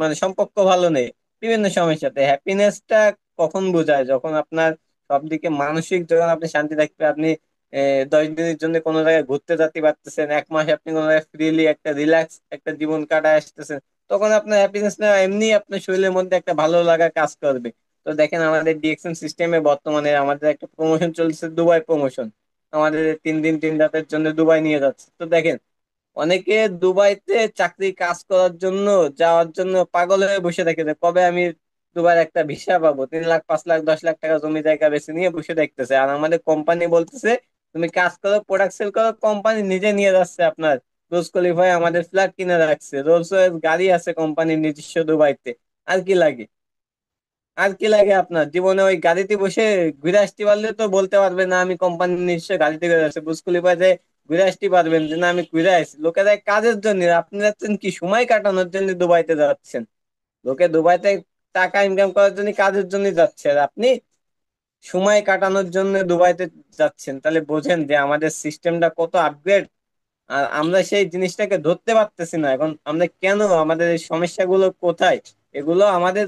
মানে সম্পর্ক ভালো নেই, বিভিন্ন সমস্যাতে হ্যাপিনেসটা কখন বোঝায়, যখন আপনার সব দিকে মানসিক, যখন আপনি শান্তি থাকবে, আপনি 10 দিনের জন্য কোনো জায়গায় ঘুরতে যেতে পারতেছেন, 1 মাস আপনি কোনো জায়গায় ফ্রিলি একটা রিল্যাক্স একটা জীবন কাটায় আসতেছেন, তখন আপনার হ্যাপিনেস না এমনি আপনার শরীরের মধ্যে একটা ভালো লাগা কাজ করবে। তো দেখেন আমাদের ডিএকশন সিস্টেমে বর্তমানে আমাদের একটা প্রমোশন চলছে, দুবাই প্রমোশন, আমাদের 3 দিন 3 রাতের জন্য দুবাই নিয়ে যাচ্ছে। তো দেখেন অনেকে দুবাইতে চাকরি কাজ করার জন্য, যাওয়ার জন্য পাগল হয়ে বসে থাকে যে কবে আমি দুবাইয়ের একটা ভিসা পাবো, 3 লাখ 5 লাখ 10 লাখ টাকা জমি জায়গা বেশি নিয়ে বসে দেখতেছে। আর আমাদের কোম্পানি বলতেছে তুমি কাজ করো, প্রোডাক্ট সেল করো, কোম্পানি নিজে নিয়ে যাচ্ছে আপনার রোজ কোয়ালিফাই, আমাদের ফ্ল্যাট কিনে রাখছে, রোলস রয়েস গাড়ি আছে কোম্পানির নিজস্ব দুবাইতে। আর কি লাগে, আর কি লাগে আপনার জীবনে? ওই গাড়িতে বসে ঘুরে আসতে পারলে তো বলতে পারবে না আমি কোম্পানির নিশ্চয় গাড়িতে করে আসছে, বুঝকুলি পাশে ঘুরে আসতে পারবেন যে না আমি ঘুরে আসছি। লোকেরা কাজের জন্য, আপনি যাচ্ছেন কি সময় কাটানোর জন্য দুবাইতে যাচ্ছেন? লোকে দুবাইতে টাকা ইনকাম করার জন্য, কাজের জন্য যাচ্ছে, আর আপনি সময় কাটানোর জন্য দুবাইতে যাচ্ছেন। তাহলে বোঝেন যে আমাদের সিস্টেমটা কত আপগ্রেড। আর আমরা সেই জিনিসটাকে ধরতে পারতেছি না। এখন আমরা কেন, আমাদের এই সমস্যাগুলো কোথায়? এগুলো আমাদের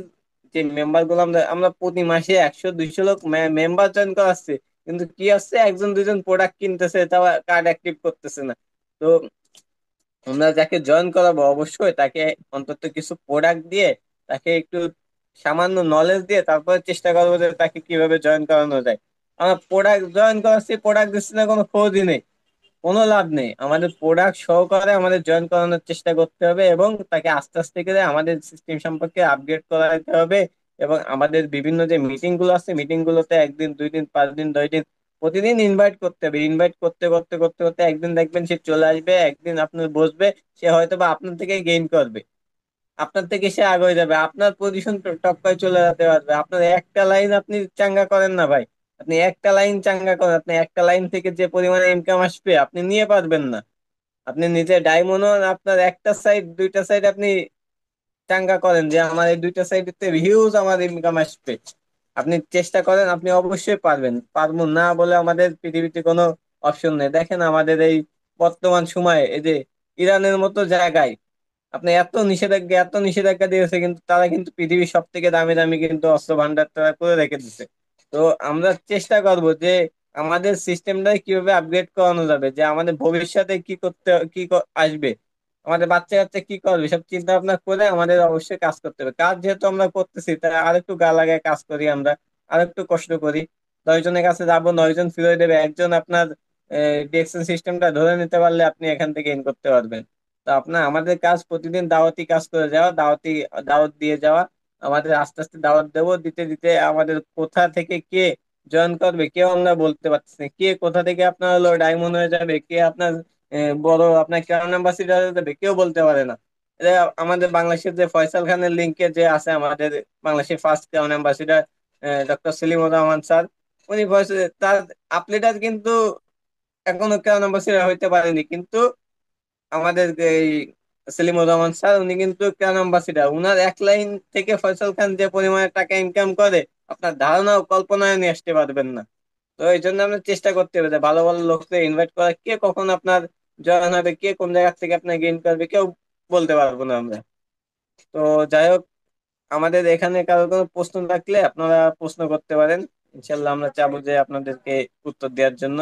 যে মেম্বার গুলো, আমরা আমরা প্রতি মাসে 100 200 লোক মেম্বার জয়েন করাচ্ছে, কিন্তু কি হচ্ছে, একজন দুজন প্রোডাক্ট কিনতেছে, তাও কার্ড অ্যাক্টিভ করতেছে না। তো আমরা যাকে জয়েন করাবো অবশ্যই তাকে অন্তত কিছু প্রোডাক্ট দিয়ে, তাকে একটু সামান্য নলেজ দিয়ে তারপরে চেষ্টা করবো যে তাকে কিভাবে জয়েন করানো যায়। আমরা প্রোডাক্ট জয়েন করাচ্ছি, প্রোডাক্ট দিচ্ছি না, কোনো খোঁজই নেই, কোনো লাভ নেই। আমাদের প্রোডাক্ট সহকারে আমাদের জয়েন করানোর চেষ্টা করতে হবে এবং তাকে আস্তে আস্তে করে আমাদের সিস্টেম সম্পর্কে আপডেট করাতে হবে। এবং আমাদের বিভিন্ন যে মিটিং গুলো আছে, মিটিং গুলোতে 1 দিন 2 দিন 5 দিন 10 দিন প্রতিদিন ইনভাইট করতে হবে। ইনভাইট করতে করতে করতে করতে একদিন দেখবেন সে চলে আসবে, একদিন আপনার বসবে, সে হয়তো বা আপনার থেকে গেইন করবে, আপনার থেকে সে আগে যাবে, আপনার পজিশন টপকায় চলে যেতে পারবে। আপনার একটা লাইন আপনি চাঙ্গা করেন না ভাই, আপনি একটা লাইন চাঙ্গা করেন, আপনি একটা লাইন থেকে যে পরিমাণে ইনকাম আসবে আপনি নিয়ে পারবেন না। আপনি নিজে ডায়মন্ড হন, আপনার একটা সাইড দুইটা সাইড আপনি চাঙ্গা করেন যে আমার এই দুইটা সাইডে হিউজ আমার ইনকাম আসবে, আপনি চেষ্টা করেন, আপনি অবশ্যই পারবেন। পারবো না বলে আমাদের পৃথিবীতে কোনো অপশন নেই। দেখেন আমাদের এই বর্তমান সময়ে এই যে ইরানের মতো জায়গায় আপনি এত নিষেধাজ্ঞা দিয়েছে, কিন্তু তারা কিন্তু পৃথিবীর সব থেকে দামি দামি কিন্তু অস্ত্র ভান্ডার তারা করে রেখে দিচ্ছে। তো আমরা চেষ্টা করব যে আমাদের সিস্টেমটা কিভাবে আপগ্রেড করানো যাবে, যে আমাদের ভবিষ্যতে কি করতে আসবে, আমাদের বাচ্চা কাচ্চা কি করবে, সব চিন্তা ভাবনা করে আমাদের অবশ্যই কাজ করতে হবে। কাজ যেহেতু আমরা করতেছি, তাই আরেকটু গা লাগায় কাজ করি আমরা, আরেকটু কষ্ট করি। 10 জনের কাছে যাবো, 9 জন ফিরে দেবে, একজন আপনার ডিএকশন সিস্টেমটা ধরে নিতে পারলে আপনি এখান থেকে ইন করতে পারবেন। তো আপনার আমাদের কাজ প্রতিদিন দাওয়াতি কাজ করে যাওয়া, দাওয়াত দিয়ে যাওয়া। আমাদের আস্তে আস্তে দাওয়াত দেবো, দিতে দিতে আমাদের কোথা থেকে কে জয়েন করবে কেউ আমরা বলতে পারছি না, কে কোথা থেকে আপনার হলো ডায়মন্ড হয়ে যাবে, কে আপনার বড় আপনার ক্রাউন অ্যাম্বাসিডার হয়ে যাবে কেউ বলতে পারে না। এটা আমাদের বাংলাদেশের যে ফয়সাল খানের লিঙ্কে যে আছে, আমাদের বাংলাদেশের first crown ambassador doctor Selimur Rahman sir, উনি তার আপলিটার কিন্তু এখনো ক্রাউন অ্যাম্বাসিডার হইতে পারেনি, কিন্তু আমাদের এই সেলিমুর রহমান স্যার উনি কিন্তু ক্রাউন অ্যাম্বাসিডার। উনার এক লাইন থেকে ফয়সাল খান যে পরিমাণে টাকা ইনকাম করে আপনার ধারণা ও কল্পনায় নিয়ে আসতে পারবেন না। তো এই জন্য আমরা চেষ্টা করতে হবে যে ভালো ভালো লোককে ইনভাইট করা, কে কখন আপনার জয়েন হবে, কে কোন জায়গা থেকে আপনার গেইন করবে কেউ বলতে পারবো না আমরা। তো যাই হোক, আমাদের এখানে কারো কোনো প্রশ্ন থাকলে আপনারা প্রশ্ন করতে পারেন, ইনশাল্লাহ আমরা চাবো যে আপনাদেরকে উত্তর দেওয়ার জন্য।